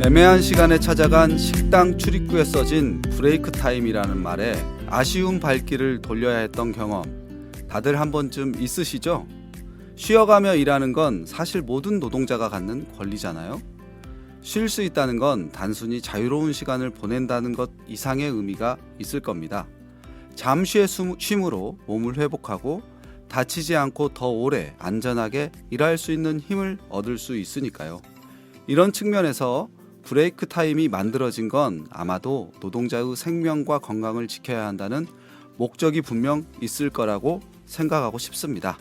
애매한 시간에 찾아간 식당 출입구에 써진 브레이크 타임이라는 말에 아쉬운 발길을 돌려야 했던 경험 다들 한 번쯤 있으시죠? 쉬어가며 일하는 건 사실 모든 노동자가 갖는 권리잖아요. 쉴 수 있다는 건 단순히 자유로운 시간을 보낸다는 것 이상의 의미가 있을 겁니다. 잠시의 쉼으로 몸을 회복하고 다치지 않고 더 오래 안전하게 일할 수 있는 힘을 얻을 수 있으니까요. 이런 측면에서 브레이크 타임이 만들어진 건 아마도 노동자의 생명과 건강을 지켜야 한다는 목적이 분명 있을 거라고 생각하고 싶습니다.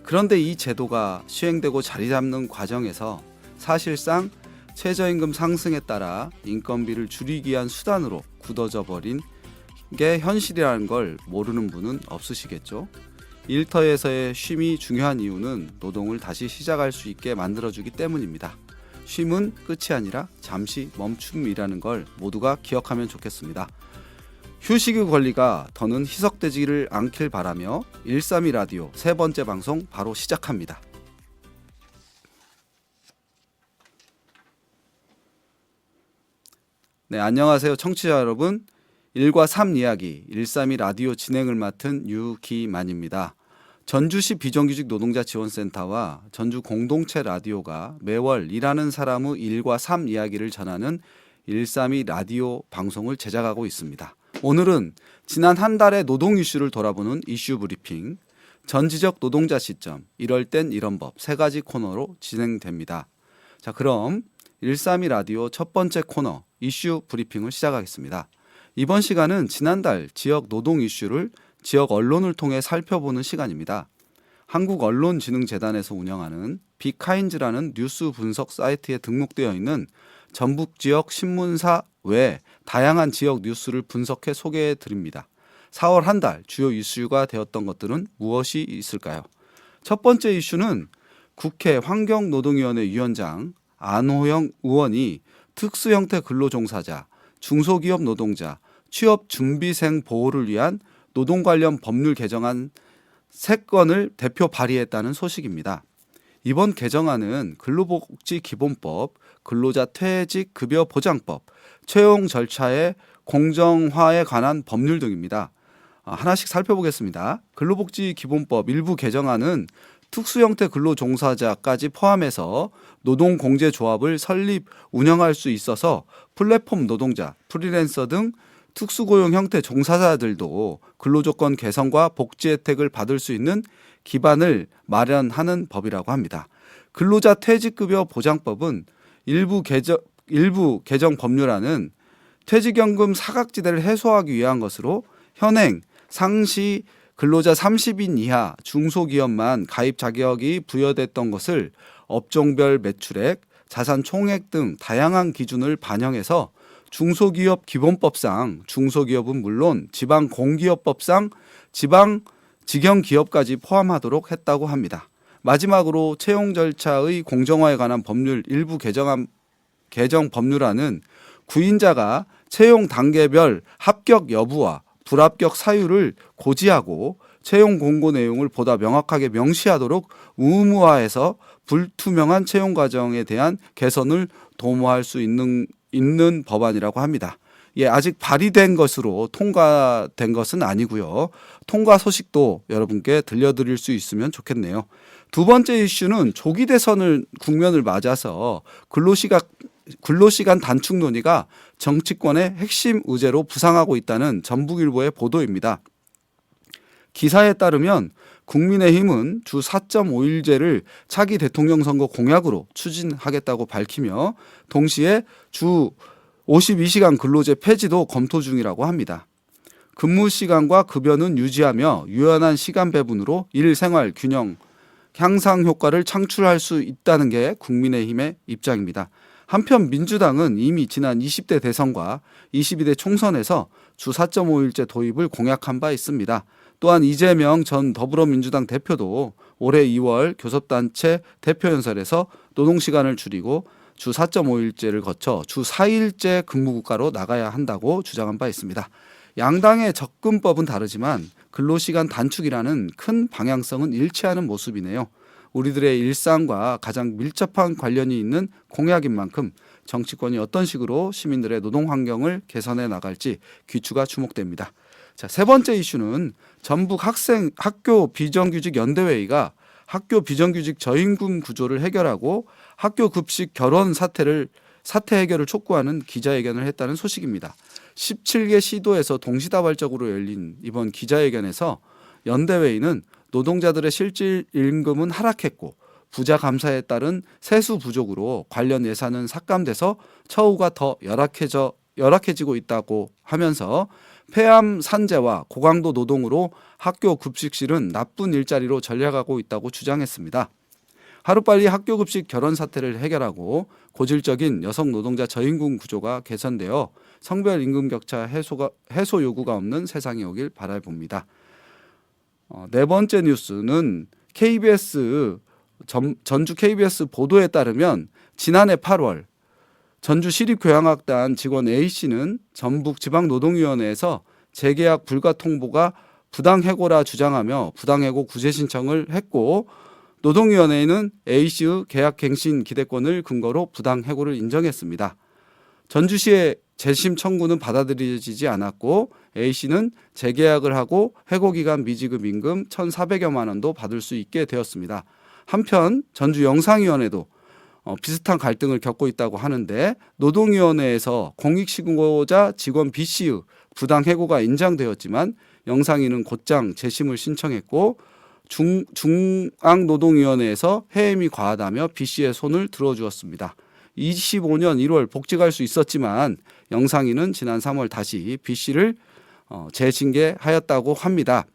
그런데 이 제도가 시행되고 자리 잡는 과정에서 사실상 최저임금 상승에 따라 인건비를 줄이기 위한 수단으로 굳어져 버린 게 현실이라는 걸 모르는 분은 없으시겠죠. 일터에서의 쉼이 중요한 이유는 노동을 다시 시작할 수 있게 만들어주기 때문입니다. 쉼은 끝이 아니라 잠시 멈춤이라는 걸 모두가 기억하면 좋겠습니다. 휴식의 권리가 더는 희석되지를 않길 바라며 132 라디오 세 번째 방송 바로 시작합니다. 네, 안녕하세요 청취자 여러분. 1과 3 이야기 132 라디오 진행을 맡은 유기만입니다. 전주시 비정규직 노동자 지원센터와 전주 공동체 라디오가 매월 일하는 사람의 1과 3 이야기를 전하는 132 라디오 방송을 제작하고 있습니다. 오늘은 지난 한 달의 노동 이슈를 돌아보는 이슈 브리핑, 전지적 노동자 시점, 이럴 땐 이런 법 세 가지 코너로 진행됩니다. 자, 그럼 132 라디오 첫 번째 코너 이슈 브리핑을 시작하겠습니다. 이번 시간은 지난달 지역 노동 이슈를 지역 언론을 통해 살펴보는 시간입니다. 한국언론진흥재단에서 운영하는 빅카인즈라는 뉴스 분석 사이트에 등록되어 있는 전북 지역 신문사 외 다양한 지역 뉴스를 분석해 소개해 드립니다. 4월 한 달 주요 이슈가 되었던 것들은 무엇이 있을까요? 첫 번째 이슈는 국회 환경노동위원회 위원장 안호영 의원이 특수형태 근로종사자, 중소기업 노동자, 취업준비생 보호를 위한 노동 관련 법률 개정안 3건을 대표 발의했다는 소식입니다. 이번 개정안은 근로복지기본법, 근로자 퇴직급여보장법, 채용 절차의 공정화에 관한 법률 등입니다. 하나씩 살펴보겠습니다. 근로복지기본법 일부 개정안은 특수형태 근로종사자까지 포함해서 노동공제조합을 설립, 운영할 수 있어서 플랫폼 노동자, 프리랜서 등 특수고용 형태 종사자들도 근로조건 개선과 복지 혜택을 받을 수 있는 기반을 마련하는 법이라고 합니다. 근로자 퇴직급여 보장법은 일부 개정 법률안은 퇴직연금 사각지대를 해소하기 위한 것으로 현행 상시 근로자 30인 이하 중소기업만 가입 자격이 부여됐던 것을 업종별 매출액, 자산 총액 등 다양한 기준을 반영해서 중소기업 기본법상 중소기업은 물론 지방공기업법상 직영기업까지 포함하도록 했다고 합니다. 마지막으로 채용 절차의 공정화에 관한 법률 일부 개정 법률안은 구인자가 채용 단계별 합격 여부와 불합격 사유를 고지하고 채용 공고 내용을 보다 명확하게 명시하도록 의무화해서 불투명한 채용 과정에 대한 개선을 도모할 수 있는 법안이라고 합니다. 아직 발의된 것으로 통과된 것은 아니고요. 통과 소식도 여러분께 들려드릴 수 있으면 좋겠네요. 두 번째 이슈는 조기 대선 국면을 맞아서 근로시간 단축 논의가 정치권의 핵심 의제로 부상하고 있다는 전북일보의 보도입니다. 기사에 따르면 국민의힘은 주 4.5일제를 차기 대통령 선거 공약으로 추진하겠다고 밝히며 동시에 주 52시간 근로제 폐지도 검토 중이라고 합니다. 근무 시간과 급여는 유지하며 유연한 시간 배분으로 일 생활 균형 향상 효과를 창출할 수 있다는 게 국민의힘의 입장입니다. 한편 민주당은 이미 지난 20대 대선과 22대 총선에서 주 4.5일제 도입을 공약한 바 있습니다. 또한 이재명 전 더불어민주당 대표도 올해 2월 교섭단체 대표연설에서 노동시간을 줄이고 주 4.5일제를 거쳐 주 4일제 근무국가로 나가야 한다고 주장한 바 있습니다. 양당의 접근법은 다르지만 근로시간 단축이라는 큰 방향성은 일치하는 모습이네요. 우리들의 일상과 가장 밀접한 관련이 있는 공약인 만큼 정치권이 어떤 식으로 시민들의 노동 환경을 개선해 나갈지 귀추가 주목됩니다. 자, 세 번째 이슈는 전북 학교 비정규직 연대회의가 학교 비정규직 저임금 구조를 해결하고 학교 급식 결혼 사태 해결을 촉구하는 기자회견을 했다는 소식입니다. 17개 시도에서 동시다발적으로 열린 이번 기자회견에서 연대회의는 노동자들의 실질 임금은 하락했고 부자 감사에 따른 세수 부족으로 관련 예산은 삭감돼서 처우가 더 열악해지고 있다고 하면서 폐암 산재와 고강도 노동으로 학교 급식실은 나쁜 일자리로 전락하고 있다고 주장했습니다. 하루빨리 학교 급식 결혼 사태를 해결하고 고질적인 여성 노동자 저임금 구조가 개선되어 성별 임금 격차 해소 요구가 없는 세상이 오길 바라봅니다. 네 번째 뉴스는 전주 KBS 보도에 따르면 지난해 8월 전주시립교향악단 직원 A씨는 전북지방노동위원회에서 재계약 불가 통보가 부당해고라 주장하며 부당해고 구제 신청을 했고 노동위원회는 A씨의 계약갱신 기대권을 근거로 부당해고를 인정했습니다. 전주시의 재심 청구는 받아들여지지 않았고 A씨는 재계약을 하고 해고기간 미지급 임금 1,400여만 원도 받을 수 있게 되었습니다. 한편 전주영상위원회도 비슷한 갈등을 겪고 있다고 하는데 노동위원회에서 공익신고자 직원 B씨의 부당해고가 인정되었지만 영상위는 곧장 재심을 신청했고 중앙노동위원회에서 해임이 과하다며 B씨의 손을 들어주었습니다. 25년 1월 복직할 수 있었지만 영상위는 지난 3월 다시 B씨를 재징계하였다고 합니다.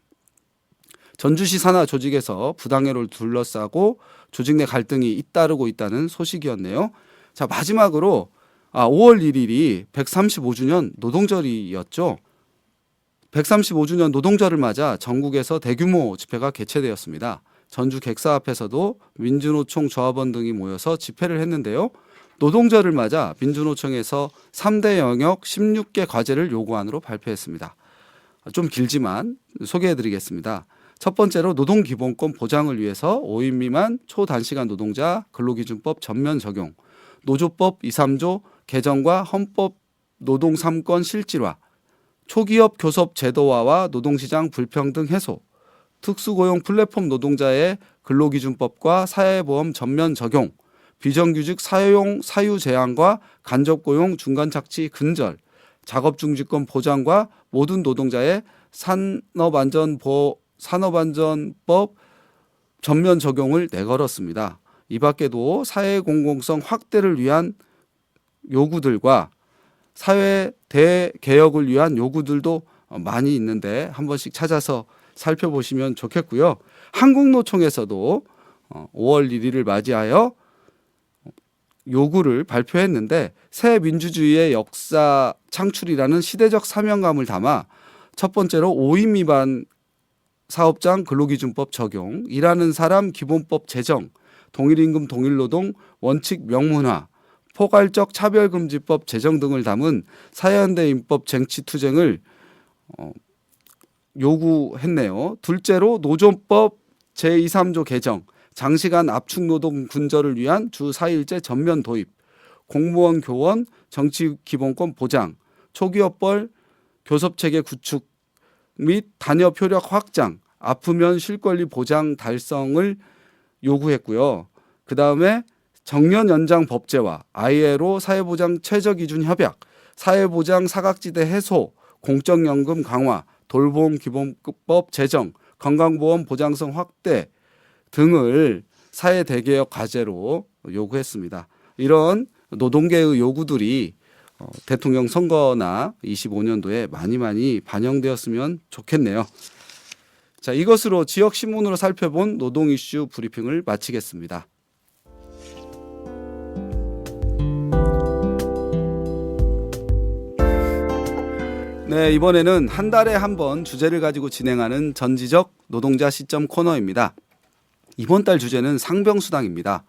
전주시 산하 조직에서 부당해고를 둘러싸고 조직 내 갈등이 잇따르고 있다는 소식이었네요. 자, 마지막으로 5월 1일이 135주년 노동절이었죠. 135주년 노동절을 맞아 전국에서 대규모 집회가 개최되었습니다. 전주 객사 앞에서도 민주노총 조합원 등이 모여서 집회를 했는데요. 노동절을 맞아 민주노총에서 3대 영역 16개 과제를 요구안으로 발표했습니다. 좀 길지만 소개해드리겠습니다. 첫 번째로 노동기본권 보장을 위해서 5인 미만 초단시간 노동자 근로기준법 전면 적용, 노조법 2, 3조 개정과 헌법 노동 3권 실질화, 초기업 교섭 제도화와 노동시장 불평등 해소, 특수고용 플랫폼 노동자의 근로기준법과 사회보험 전면 적용, 비정규직 사용 사유 제한과 간접고용 중간착취 근절, 작업중지권 보장과 모든 노동자의 산업안전법 전면 적용을 내걸었습니다. 이 밖에도 사회공공성 확대를 위한 요구들과 사회 대개혁을 위한 요구들도 많이 있는데 한 번씩 찾아서 살펴보시면 좋겠고요. 한국노총에서도 5월 1일을 맞이하여 요구를 발표했는데 새 민주주의의 역사 창출이라는 시대적 사명감을 담아 첫 번째로 5인 미만 사업장 근로기준법 적용, 일하는 사람 기본법 제정, 동일임금 동일노동 원칙 명문화, 포괄적 차별금지법 제정 등을 담은 사연대 입법 쟁취투쟁을 요구했네요. 둘째로 노조법 제2, 3조 개정, 장시간 압축노동 근절을 위한 주 4일제 전면 도입, 공무원 교원 정치기본권 보장, 초기업벌 교섭체계 구축 및 단협 효력 확장, 아프면 실권리 보장 달성을 요구했고요. 그 다음에 정년 연장 법제화, ILO 사회보장 최저기준 협약, 사회보장 사각지대 해소, 공적연금 강화, 돌보험 기본법 제정, 건강보험 보장성 확대 등을 사회 대개혁 과제로 요구했습니다. 이런 노동계의 요구들이 대통령 선거나 25년도에 많이 반영되었으면 좋겠네요. 자, 이것으로 지역 신문으로 살펴본 노동 이슈 브리핑을 마치겠습니다. 네, 이번에는 한 달에 한 번 주제를 가지고 진행하는 전지적 노동자 시점 코너입니다. 이번 달 주제는 상병수당입니다.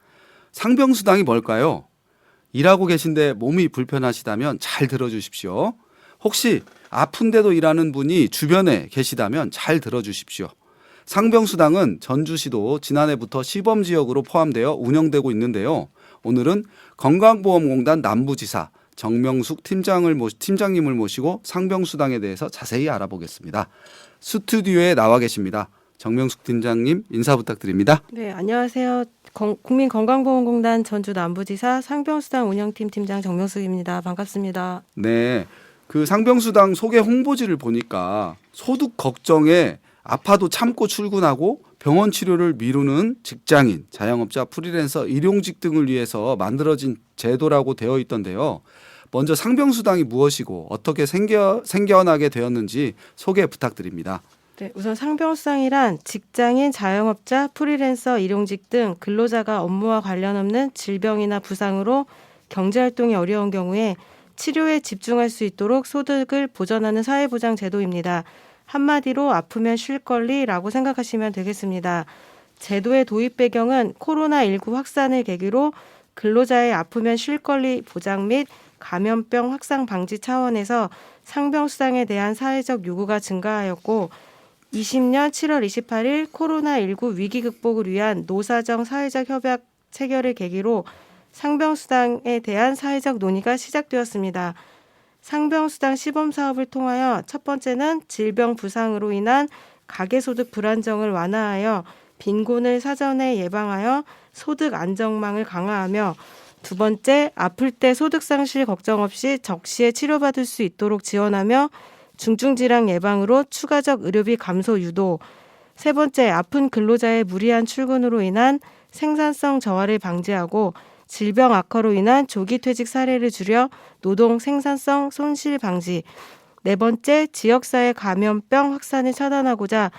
상병수당이 뭘까요? 일하고 계신데 몸이 불편하시다면 잘 들어주십시오. 혹시 아픈데도 일하는 분이 주변에 계시다면 잘 들어주십시오. 상병수당은 전주시도 지난해부터 시범 지역으로 포함되어 운영되고 있는데요. 오늘은 건강보험공단 남부지사 정명숙 팀장님을 모시고 상병수당에 대해서 자세히 알아보겠습니다. 스튜디오에 나와 계십니다. 정명숙 팀장님 인사 부탁드립니다. 네, 안녕하세요. 국민건강보험공단 전주 남부지사 상병수당 운영팀 팀장 정명숙입니다. 반갑습니다. 네, 그 상병수당 소개 홍보지를 보니까 소득 걱정에 아파도 참고 출근하고 병원 치료를 미루는 직장인, 자영업자, 프리랜서, 일용직 등을 위해서 만들어진 제도라고 되어 있던데요. 먼저 상병수당이 무엇이고 어떻게 생겨나게 되었는지 소개 부탁드립니다. 네, 우선 상병수당이란 직장인, 자영업자, 프리랜서, 일용직 등 근로자가 업무와 관련 없는 질병이나 부상으로 경제활동이 어려운 경우에 치료에 집중할 수 있도록 소득을 보전하는 사회보장 제도입니다. 한마디로 아프면 쉴 권리라고 생각하시면 되겠습니다. 제도의 도입 배경은 코로나19 확산을 계기로 근로자의 아프면 쉴 권리 보장 및 감염병 확산 방지 차원에서 상병수당에 대한 사회적 요구가 증가하였고 20년 7월 28일 코로나19 위기 극복을 위한 노사정 사회적 협약 체결을 계기로 상병수당에 대한 사회적 논의가 시작되었습니다. 상병수당 시범사업을 통하여 첫 번째는 질병 부상으로 인한 가계소득 불안정을 완화하여 빈곤을 사전에 예방하여 소득 안정망을 강화하며 두 번째, 아플 때 소득 상실 걱정 없이 적시에 치료받을 수 있도록 지원하며 중증질환 예방으로 추가적 의료비 감소 유도. 세 번째, 아픈 근로자의 무리한 출근으로 인한 생산성 저하를 방지하고 질병 악화로 인한 조기 퇴직 사례를 줄여 노동 생산성 손실 방지. 네 번째, 지역사회 감염병 확산을 차단하고자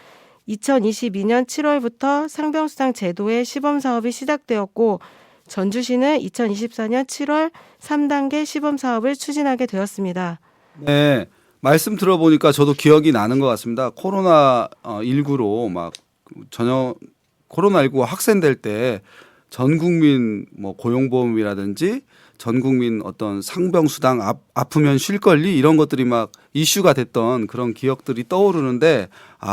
2022년 7월부터 상병수당 제도의 시범사업이 시작되었고 전주시는 2024년 7월 3단계 시범사업을 추진하게 되었습니다. 네, 말씀 들어보니까 저도 기억이 나는 것 같습니다. 코로나19로 막 코로나19가 확산될 때 전 국민 뭐 고용보험이라든지 전 국민 어떤 상병수당 아프면 쉴 권리 이런 것들이 막 이슈가 됐던 그런 기억들이 떠오르는데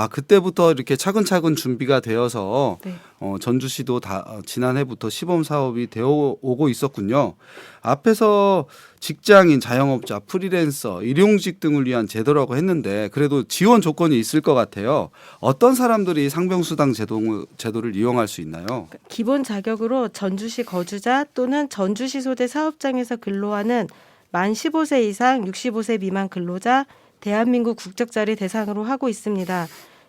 그때부터 이렇게 차근차근 준비가 되어서 네. 전주시도 지난해부터 시범 사업이 되어 오고 있었군요. 앞에서 직장인, 자영업자, 프리랜서, 일용직 등을 위한 제도라고 했는데 그래도 지원 조건이 있을 것 같아요. 어떤 사람들이 상병수당 제도를 이용할 수 있나요? 기본 자격으로 전주시 거주자 또는 전주시 소재 사업장에서 근로하는 만 15세 이상 65세 미만 근로자, 대한민국 국적자를 대상으로 하고 있습니다.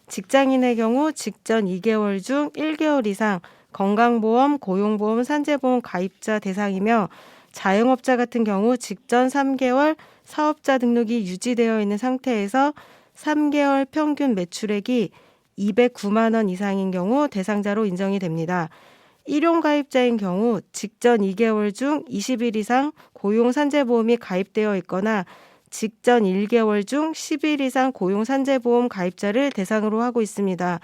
직장인의 경우 직전 2개월 중 1개월 이상 건강보험, 고용보험, 산재보험 가입자 대상이며 자영업자 같은 경우 직전 3개월 사업자 등록이 유지되어 있는 상태에서 3개월 평균 매출액이 209만 원 이상인 경우 대상자로 인정이 됩니다. 일용가입자인 경우 직전 2개월 중 20일 이상 고용산재보험이 가입되어 있거나 직전 1개월 중 10일 이상 고용산재보험 가입자를 대상으로 하고 있습니다.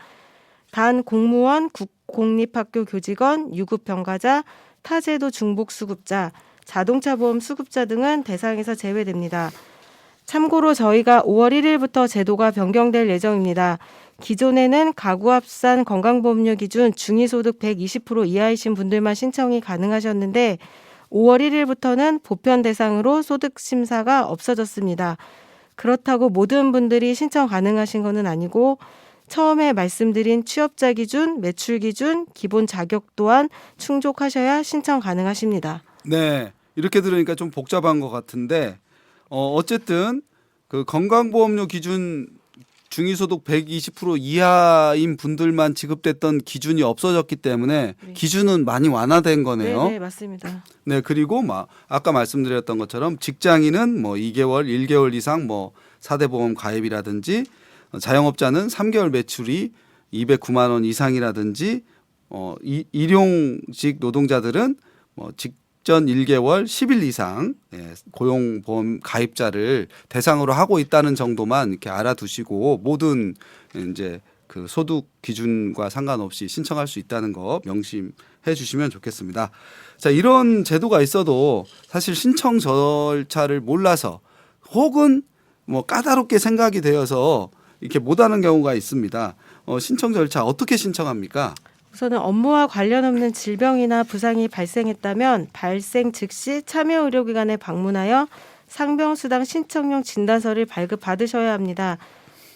단 공무원, 공립학교 교직원, 유급병가자, 타제도 중복수급자, 자동차보험 수급자 등은 대상에서 제외됩니다. 참고로 저희가 5월 1일부터 제도가 변경될 예정입니다. 기존에는 가구합산 건강보험료 기준 중위소득 120% 이하이신 분들만 신청이 가능하셨는데 5월 1일부터는 보편 대상으로 소득 심사가 없어졌습니다. 그렇다고 모든 분들이 신청 가능하신 것은 아니고 처음에 말씀드린 취업자 기준, 매출 기준, 기본 자격 또한 충족하셔야 신청 가능하십니다. 네, 이렇게 들으니까 좀 복잡한 것 같은데 어쨌든 그 건강보험료 기준 중위소득 120% 이하인 분들만 지급됐던 기준이 없어졌기 때문에 네. 기준은 많이 완화된 거네요. 네, 맞습니다. 네, 그리고 아까 말씀드렸던 것처럼 직장인은 2개월, 1개월 이상 4대 보험 가입이라든지 자영업자는 3개월 매출이 209만 원 이상이라든지 일용직 노동자들은 직전 1개월 10일 이상 고용보험 가입자를 대상으로 하고 있다는 정도만 이렇게 알아두시고 모든 이제 그 소득 기준과 상관없이 신청할 수 있다는 거 명심해 주시면 좋겠습니다. 자, 이런 제도가 있어도 사실 신청 절차를 몰라서 혹은 까다롭게 생각이 되어서 이렇게 못하는 경우가 있습니다. 신청 절차 어떻게 신청합니까? 우선은 업무와 관련 없는 질병이나 부상이 발생했다면 발생 즉시 참여 의료기관에 방문하여 상병수당 신청용 진단서를 발급받으셔야 합니다.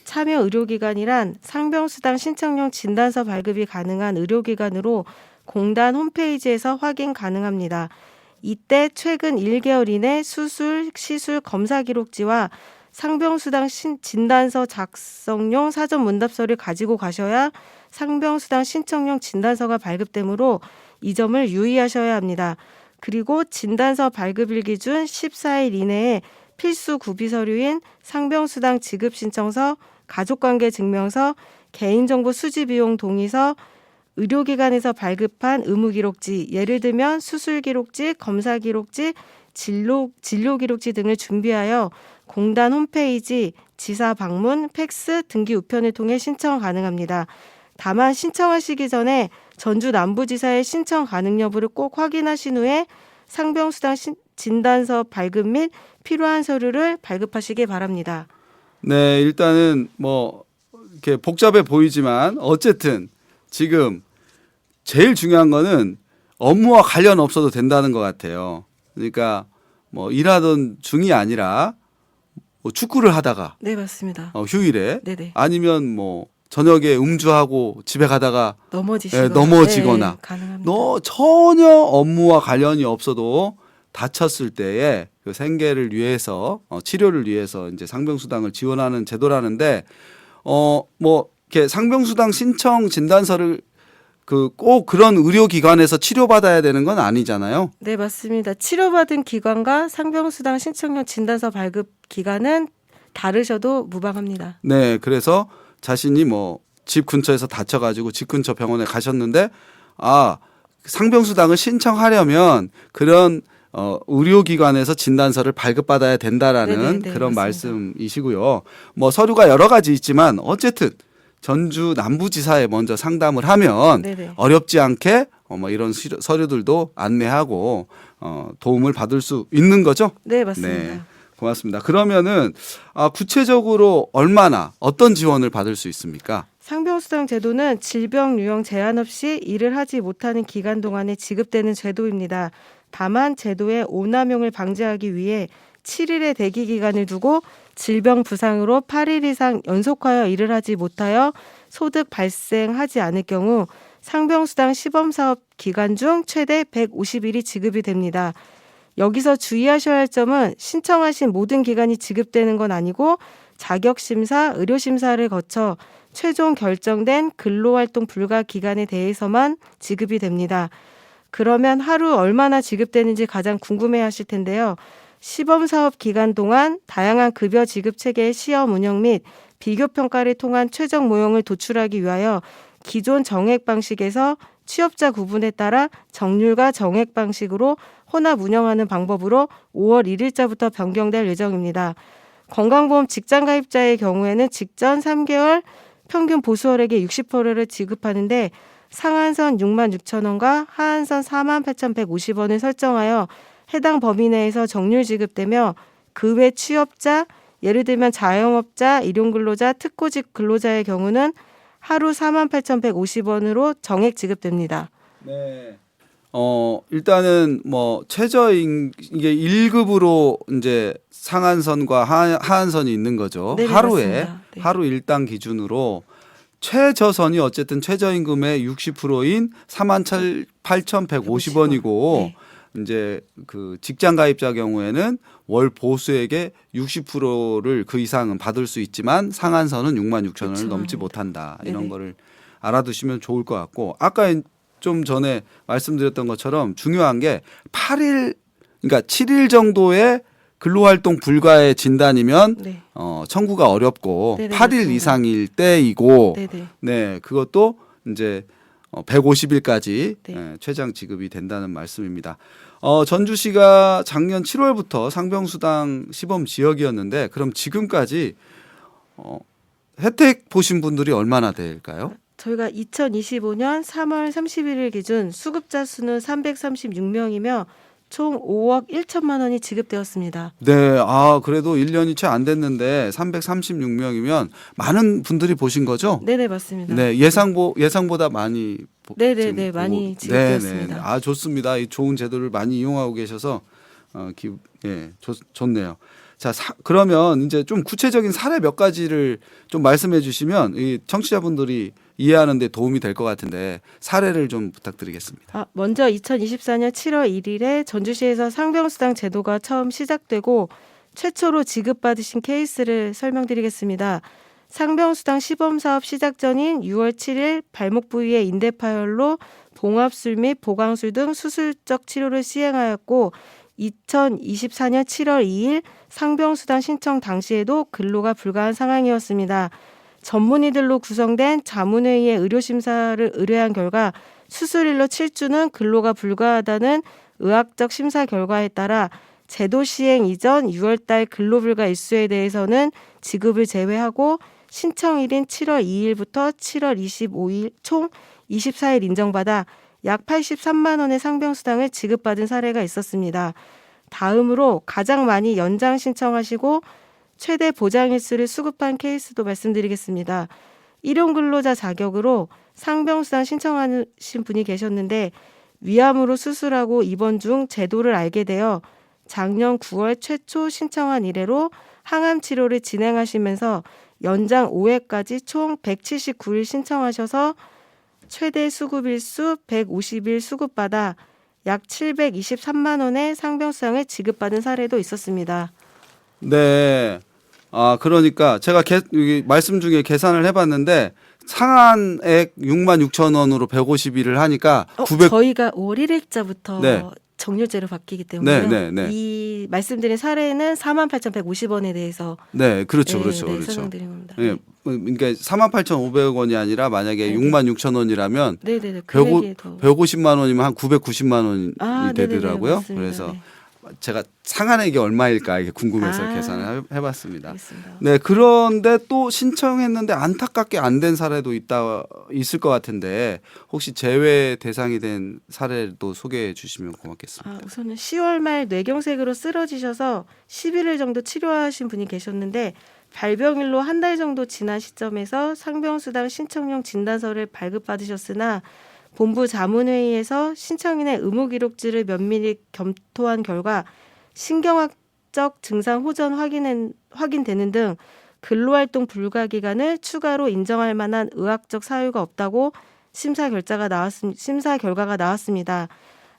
참여 의료기관이란 상병수당 신청용 진단서 발급이 가능한 의료기관으로 공단 홈페이지에서 확인 가능합니다. 이때 최근 1개월 이내 수술, 시술 검사 기록지와 상병수당 진단서 작성용 사전 문답서를 가지고 가셔야 상병수당 신청용 진단서가 발급되므로 이 점을 유의하셔야 합니다. 그리고 진단서 발급일 기준 14일 이내에 필수 구비 서류인 상병수당 지급 신청서, 가족관계 증명서, 개인정보 수집 비용 동의서, 의료기관에서 발급한 의무기록지, 예를 들면 수술기록지, 검사기록지, 진료기록지 등을 준비하여 공단 홈페이지, 지사 방문, 팩스, 등기 우편을 통해 신청 가능합니다. 다만 신청하시기 전에 전주 남부지사의 신청 가능 여부를 꼭 확인하신 후에 상병수당 진단서 발급 및 필요한 서류를 발급하시기 바랍니다. 네, 일단은 이렇게 복잡해 보이지만 어쨌든 지금 제일 중요한 거는 업무와 관련 없어도 된다는 것 같아요. 그러니까 일하던 중이 아니라 축구를 하다가 네, 맞습니다. 휴일에 네네. 아니면 저녁에 음주하고 집에 가다가 넘어지거나 네, 가능합니다. 전혀 업무와 관련이 없어도 다쳤을 때에 그 생계를 위해서 치료를 위해서 이제 상병수당을 지원하는 제도라는데 이렇게 상병수당 신청 진단서를 꼭 그런 의료기관에서 치료받아야 되는 건 아니잖아요. 네, 맞습니다. 치료받은 기관과 상병수당 신청용 진단서 발급 기간은 다르셔도 무방합니다. 네, 그래서 자신이 집 근처에서 다쳐가지고 집 근처 병원에 가셨는데 상병수당을 신청하려면 그런 의료기관에서 진단서를 발급받아야 된다라는 네네, 그런 맞습니다. 말씀이시고요. 서류가 여러 가지 있지만 어쨌든 전주 남부지사에 먼저 상담을 하면 네네. 어렵지 않게 이런 서류들도 안내하고 도움을 받을 수 있는 거죠. 네, 맞습니다. 네, 고맙습니다. 그러면은 구체적으로 얼마나 어떤 지원을 받을 수 있습니까? 상병수당 제도는 질병 유형 제한 없이 일을 하지 못하는 기간 동안에 지급되는 제도입니다. 다만 제도의 오남용을 방지하기 위해 7일의 대기 기간을 두고 질병 부상으로 8일 이상 연속하여 일을 하지 못하여 소득 발생하지 않을 경우 상병수당 시범사업 기간 중 최대 150일이 지급이 됩니다. 여기서 주의하셔야 할 점은 신청하신 모든 기간이 지급되는 건 아니고 자격심사, 의료심사를 거쳐 최종 결정된 근로활동 불가 기간에 대해서만 지급이 됩니다. 그러면 하루 얼마나 지급되는지 가장 궁금해하실 텐데요. 시범사업 기간 동안 다양한 급여 지급 체계의 시험 운영 및 비교 평가를 통한 최종 모형을 도출하기 위하여 기존 정액 방식에서 취업자 구분에 따라 정률과 정액 방식으로 혼합 운영하는 방법으로 5월 1일자부터 변경될 예정입니다. 건강보험 직장 가입자의 경우에는 직전 3개월 평균 보수월액의 60%를 지급하는데 상한선 66,000원과 하한선 48,150원을 설정하여 해당 범위 내에서 정률 지급되며 그 외 취업자, 예를 들면 자영업자, 일용근로자, 특고직 근로자의 경우는 하루 48,150원으로 정액 지급됩니다. 네. 일단은 최저임 이게 1급으로 이제 상한선과 하한선이 있는 거죠. 네, 하루에 맞습니다. 네. 하루 일당 기준으로 최저선이 어쨌든 최저임금의 60%인 48,150원이고 네. 이제 그 직장 가입자 경우에는 월 보수액의 60%를 그 이상은 받을 수 있지만 상한선은 66,000원을 넘지 못한다. 이런 네네. 거를 알아두시면 좋을 것 같고 아까 좀 전에 말씀드렸던 것처럼 중요한 게 8일 그러니까 7일 정도의 근로활동 불가의 진단이면 네. 청구가 어렵고 네네, 8일 맞습니다. 이상일 때이고 네네. 네 그것도 이제 150일까지 네. 최장 지급이 된다는 말씀입니다. 전주시가 작년 7월부터 상병수당 시범 지역이었는데 그럼 지금까지 혜택 보신 분들이 얼마나 될까요? 저희가 2025년 3월 31일 기준 수급자 수는 336명이며 총 5억 1천만 원이 지급되었습니다. 네, 그래도 1년이 채 안 됐는데 336명이면 많은 분들이 보신 거죠? 네네 맞습니다. 네, 예상보다 많이 네네네 지금 많이 보고- 지급되었습니다. 네네. 좋습니다. 이 좋은 제도를 많이 이용하고 계셔서 좋네요. 자, 그러면 이제 좀 구체적인 사례 몇 가지를 좀 말씀해 주시면 이 청취자분들이 이해하는 데 도움이 될 것 같은데 사례를 좀 부탁드리겠습니다. 먼저 2024년 7월 1일에 전주시에서 상병수당 제도가 처음 시작되고 최초로 지급받으신 케이스를 설명드리겠습니다. 상병수당 시범사업 시작 전인 6월 7일 발목 부위의 인대 파열로 봉합술 및 보강술 등 수술적 치료를 시행하였고 2024년 7월 2일 상병수당 신청 당시에도 근로가 불가한 상황이었습니다. 전문의들로 구성된 자문회의의 의료심사를 의뢰한 결과 수술일로 7주는 근로가 불가하다는 의학적 심사 결과에 따라 제도 시행 이전 6월달 근로불가 일수에 대해서는 지급을 제외하고 신청일인 7월 2일부터 7월 25일 총 24일 인정받아 약 83만 원의 상병수당을 지급받은 사례가 있었습니다. 다음으로 가장 많이 연장 신청하시고 최대 보장일수를 수급한 케이스도 말씀드리겠습니다. 일용근로자 자격으로 상병수당 신청하신 분이 계셨는데 위암으로 수술하고 입원 중 제도를 알게 되어 작년 9월 최초 신청한 이래로 항암 치료를 진행하시면서 연장 5회까지 총 179일 신청하셔서 최대 수급일수 150일 수급받아 약 723만 원의 상병수당을 지급받은 사례도 있었습니다. 네. 그러니까 제가 여기 말씀 중에 계산을 해봤는데 상한액 6만 6천 원으로 150일을 하니까 저희가 5월 1일자부터 네. 정률제로 바뀌기 때문에 네. 이 말씀드린 사례는 48,150원에 대해서 네, 그렇죠. 그렇죠. 설명드린 겁니다. 예. 그러니까 48,500원이 아니라 만약에 네네. 6만 6천 원이라면 네네네. 금액이 더 150만 원이면 한 990만 원이 네네네, 되더라고요. 맞습니다. 그래서 네. 제가 상한액이 얼마일까 이게 궁금해서 계산을 해봤습니다. 알겠습니다. 네, 그런데 또 신청했는데 안타깝게 안 된 사례도 있을 것 같은데 혹시 제외 대상이 된 사례도 소개해 주시면 고맙겠습니다. 우선은 10월 말 뇌경색으로 쓰러지셔서 11일 정도 치료하신 분이 계셨는데 발병일로 한 달 정도 지난 시점에서 상병수당 신청용 진단서를 발급받으셨으나 본부 자문회의에서 신청인의 의무기록지를 면밀히 검토한 결과 신경학적 증상 호전 확인되는 등 근로활동 불가 기간을 추가로 인정할 만한 의학적 사유가 없다고 심사 결과가 나왔습니다.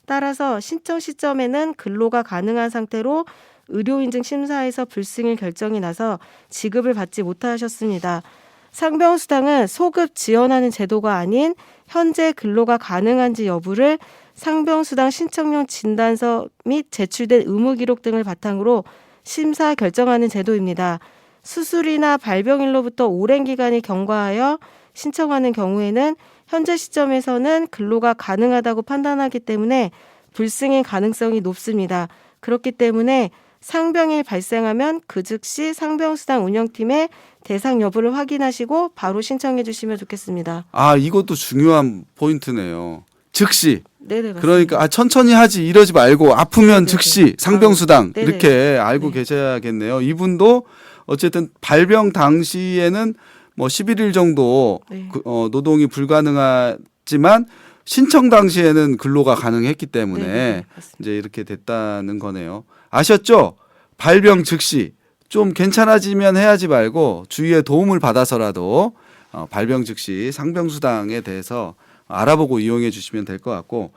따라서 신청 시점에는 근로가 가능한 상태로 의료인증 심사에서 불승인 결정이 나서 지급을 받지 못하셨습니다. 상병수당은 소급 지원하는 제도가 아닌 현재 근로가 가능한지 여부를 상병수당 신청용 진단서 및 제출된 의무기록 등을 바탕으로 심사 결정하는 제도입니다. 수술이나 발병일로부터 오랜 기간이 경과하여 신청하는 경우에는 현재 시점에서는 근로가 가능하다고 판단하기 때문에 불승인 가능성이 높습니다. 그렇기 때문에 상병일 발생하면 그 즉시 상병수당 운영팀에 대상 여부를 확인하시고 바로 신청해 주시면 좋겠습니다. 이것도 중요한 포인트네요. 즉시. 네네, 맞습니다. 그러니까 천천히 하지 이러지 말고 아프면 네네. 즉시 상병수당 네네. 이렇게 알고 네. 계셔야겠네요. 이분도 어쨌든 발병 당시에는 뭐 11일 정도 네. 노동이 불가능하지만 신청 당시에는 근로가 가능했기 때문에 네네, 맞습니다. 이제 이렇게 됐다는 거네요. 아셨죠? 발병 즉시 좀 괜찮아지면 해야지 말고 주위의 도움을 받아서라도 발병 즉시 상병수당에 대해서 알아보고 이용해 주시면 될 것 같고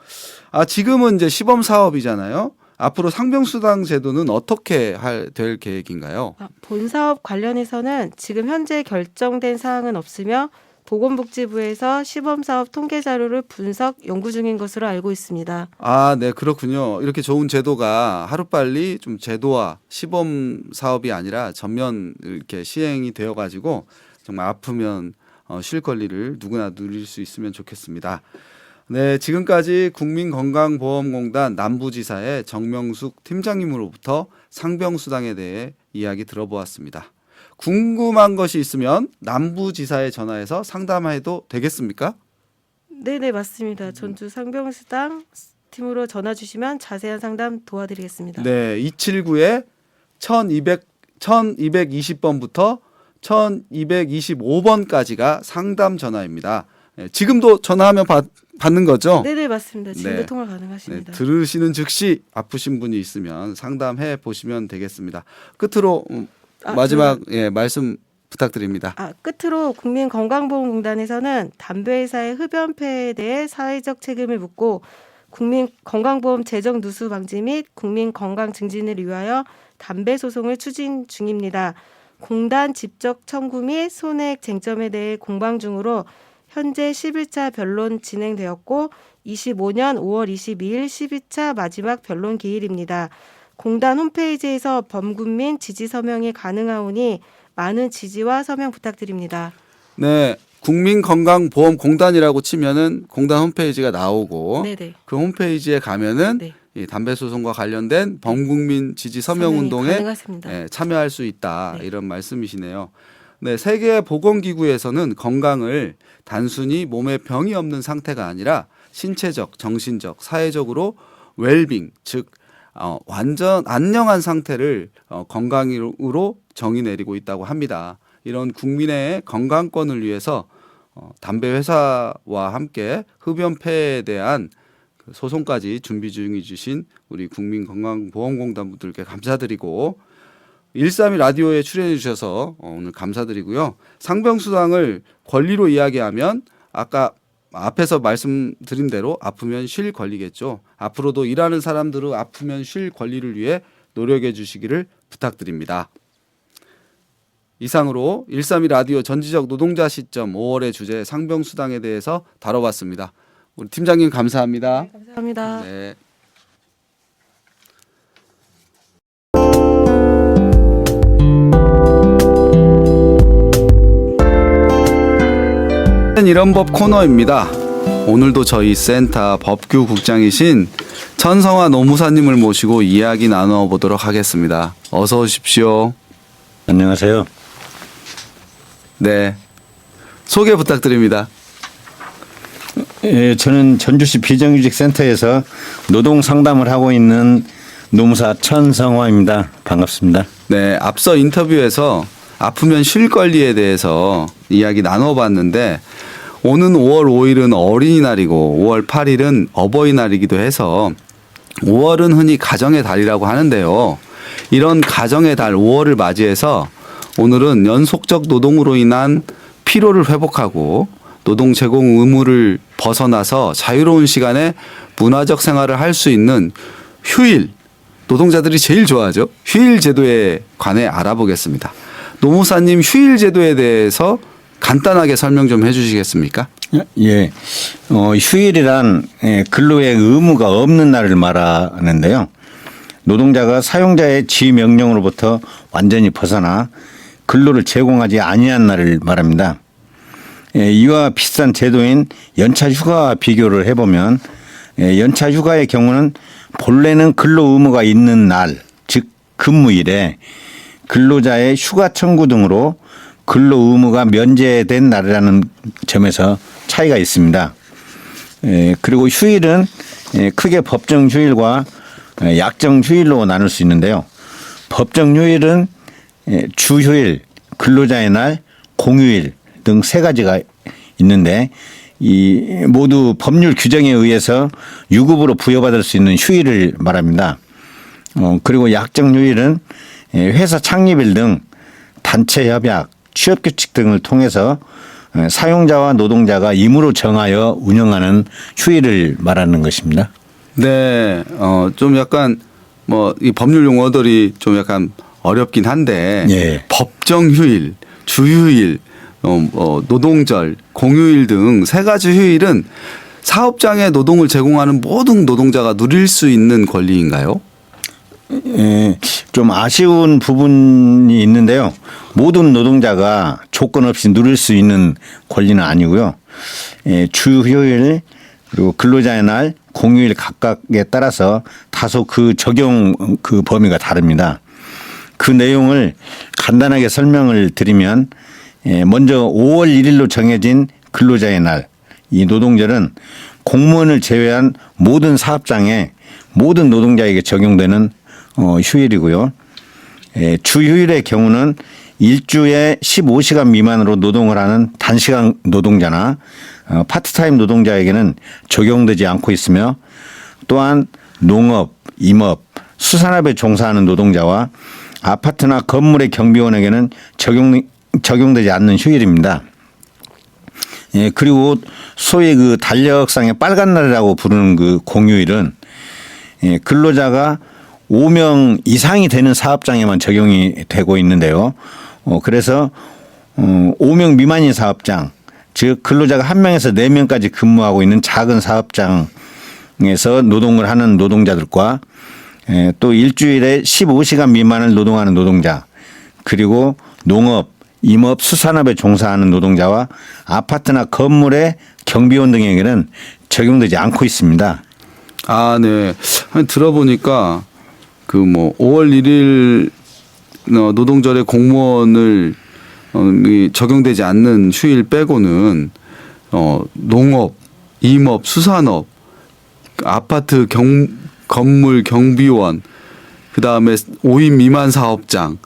지금은 이제 시범 사업이잖아요. 앞으로 상병수당 제도는 어떻게 될 계획인가요? 본 사업 관련해서는 지금 현재 결정된 사항은 없으며 보건복지부에서 시범사업 통계 자료를 분석 연구 중인 것으로 알고 있습니다. 네, 그렇군요. 이렇게 좋은 제도가 하루빨리 좀 제도화, 시범 사업이 아니라 전면 이렇게 시행이 되어 가지고 정말 아프면 쉴 권리를 누구나 누릴 수 있으면 좋겠습니다. 네, 지금까지 국민건강보험공단 남부지사의 정명숙 팀장님으로부터 상병수당에 대해 이야기 들어보았습니다. 궁금한 것이 있으면 남부지사에 전화해서 상담해도 되겠습니까? 네네 맞습니다. 전주 상병수당 사무팀으로 전화 주시면 자세한 상담 도와드리겠습니다. 네, 279에 1220번부터 1225번까지가 상담 전화입니다. 네, 지금도 전화하면 받는 거죠? 네네, 맞습니다. 지금도 네. 통화 네, 가능하십니다. 들으시는 즉시 아프신 분이 있으면 상담해 보시면 되겠습니다. 끝으로 마지막 말씀 부탁드립니다. 끝으로 국민건강보험공단에서는 담배회사의 흡연폐에 대해 사회적 책임을 묻고 국민건강보험 재정 누수 방지 및 국민건강 증진을 위하여 담배 소송을 추진 중입니다. 공단 집적 청구 및 손해액 쟁점에 대해 공방 중으로 현재 11차 변론 진행되었고 25년 5월 22일 12차 마지막 변론 기일입니다. 공단 홈페이지에서 범국민 지지 서명이 가능하오니 많은 지지와 서명 부탁드립니다. 네, 국민건강보험공단이라고 치면은 공단 홈페이지가 나오고 네네. 그 홈페이지에 가면은 네. 이 담배 소송과 관련된 범국민 지지 서명 운동에 가능하십니다. 참여할 수 있다, 네. 이런 말씀이시네요. 네, 세계보건기구에서는 건강을 단순히 몸에 병이 없는 상태가 아니라 신체적, 정신적, 사회적으로 웰빙, 즉 완전 안녕한 상태를 건강으로 정의 내리고 있다고 합니다. 이런 국민의 건강권을 위해서 담배 회사와 함께 흡연 폐해에 대한 소송까지 준비 중해 주신 우리 국민건강보험공단 분들께 감사드리고 132 라디오에 출연해 주셔서 오늘 감사드리고요. 상병수당을 권리로 이야기하면 아까 앞에서 말씀드린 대로 아프면 쉴 권리겠죠. 앞으로도 일하는 사람들은 아프면 쉴 권리를 위해 노력해 주시기를 부탁드립니다. 이상으로 132 라디오 전지적 노동자 시점 5월의 주제 상병수당에 대해서 다뤄봤습니다. 우리 팀장님 감사합니다. 네, 감사합니다. 네. 이런 법 코너입니다. 오늘도 저희 센터 법규국장이신 천성화 노무사님을 모시고 이야기 나눠보도록 하겠습니다. 어서 오십시오. 안녕하세요. 네, 소개 부탁드립니다. 예, 저는 전주시 비정규직 센터에서 노동 상담을 하고 있는 노무사 천성화입니다. 반갑습니다. 네, 앞서 인터뷰에서 아프면 쉴 권리에 대해서 이야기 나눠봤는데 오는 5월 5일은 어린이날이고 5월 8일은 어버이날이기도 해서 5월은 흔히 가정의 달이라고 하는데요. 이런 가정의 달 5월을 맞이해서 오늘은 연속적 노동으로 인한 피로를 회복하고 노동 제공 의무를 벗어나서 자유로운 시간에 문화적 생활을 할 수 있는 휴일, 노동자들이 제일 좋아하죠. 휴일 제도에 관해 알아보겠습니다. 노무사님, 휴일 제도에 대해서 간단하게 설명 좀 해주시겠습니까? 예, 휴일이란 근로의 의무가 없는 날을 말하는데요. 노동자가 사용자의 지휘 명령으로부터 완전히 벗어나 근로를 제공하지 아니한 날을 말합니다. 이와 비슷한 제도인 연차 휴가와 비교를 해보면 연차 휴가의 경우는 본래는 근로 의무가 있는 날, 즉 근무일에 근로자의 휴가 청구 등으로 근로 의무가 면제된 날이라는 점에서 차이가 있습니다. 그리고 휴일은 크게 법정 휴일과 약정 휴일로 나눌 수 있는데요. 법정 휴일은 주휴일, 근로자의 날, 공휴일 등 세 가지가 있는데 이 모두 법률 규정에 의해서 유급으로 부여받을 수 있는 휴일을 말합니다. 그리고 약정 휴일은 회사 창립일 등 단체 협약, 취업규칙 등을 통해서 사용자와 노동자가 임의로 정하여 운영하는 휴일을 말하는 것입니다. 네, 좀 약간 이 법률 용어들이 좀 약간 어렵긴 한데 예. 법정 휴일, 주휴일, 노동절, 공휴일 등 세 가지 휴일은 사업장에 노동을 제공하는 모든 노동자가 누릴 수 있는 권리인가요? 좀 아쉬운 부분이 있는데요. 모든 노동자가 조건 없이 누릴 수 있는 권리는 아니고요. 주휴일 그리고 근로자의 날, 공휴일 각각에 따라서 다소 그 적용 그 범위가 다릅니다. 그 내용을 간단하게 설명을 드리면 먼저 5월 1일로 정해진 근로자의 날, 이 노동절은 공무원을 제외한 모든 사업장에 모든 노동자에게 적용되는 휴일이고요. 주 휴일의 경우는 일주에 15시간 미만으로 노동을 하는 단시간 노동자나 파트타임 노동자에게는 적용되지 않고 있으며 또한 농업, 임업, 수산업에 종사하는 노동자와 아파트나 건물의 경비원에게는 적용되지 않는 휴일입니다. 그리고 소위 그 달력상의 빨간 날이라고 부르는 그 공휴일은 근로자가 5명 이상이 되는 사업장에만 적용이 되고 있는데요. 그래서 5명 미만인 사업장, 즉 근로자가 1명에서 4명까지 근무하고 있는 작은 사업장에서 노동을 하는 노동자들과 또 일주일에 15시간 미만을 노동하는 노동자, 그리고 농업, 임업, 수산업에 종사하는 노동자와 아파트나 건물의 경비원 등에게는 적용되지 않고 있습니다. 아, 네. 들어보니까 그 뭐 5월 1일 노동절에 공무원을 적용되지 않는 휴일 빼고는 농업, 임업, 수산업, 아파트 건물 경비원, 그다음에 5인 미만 사업장,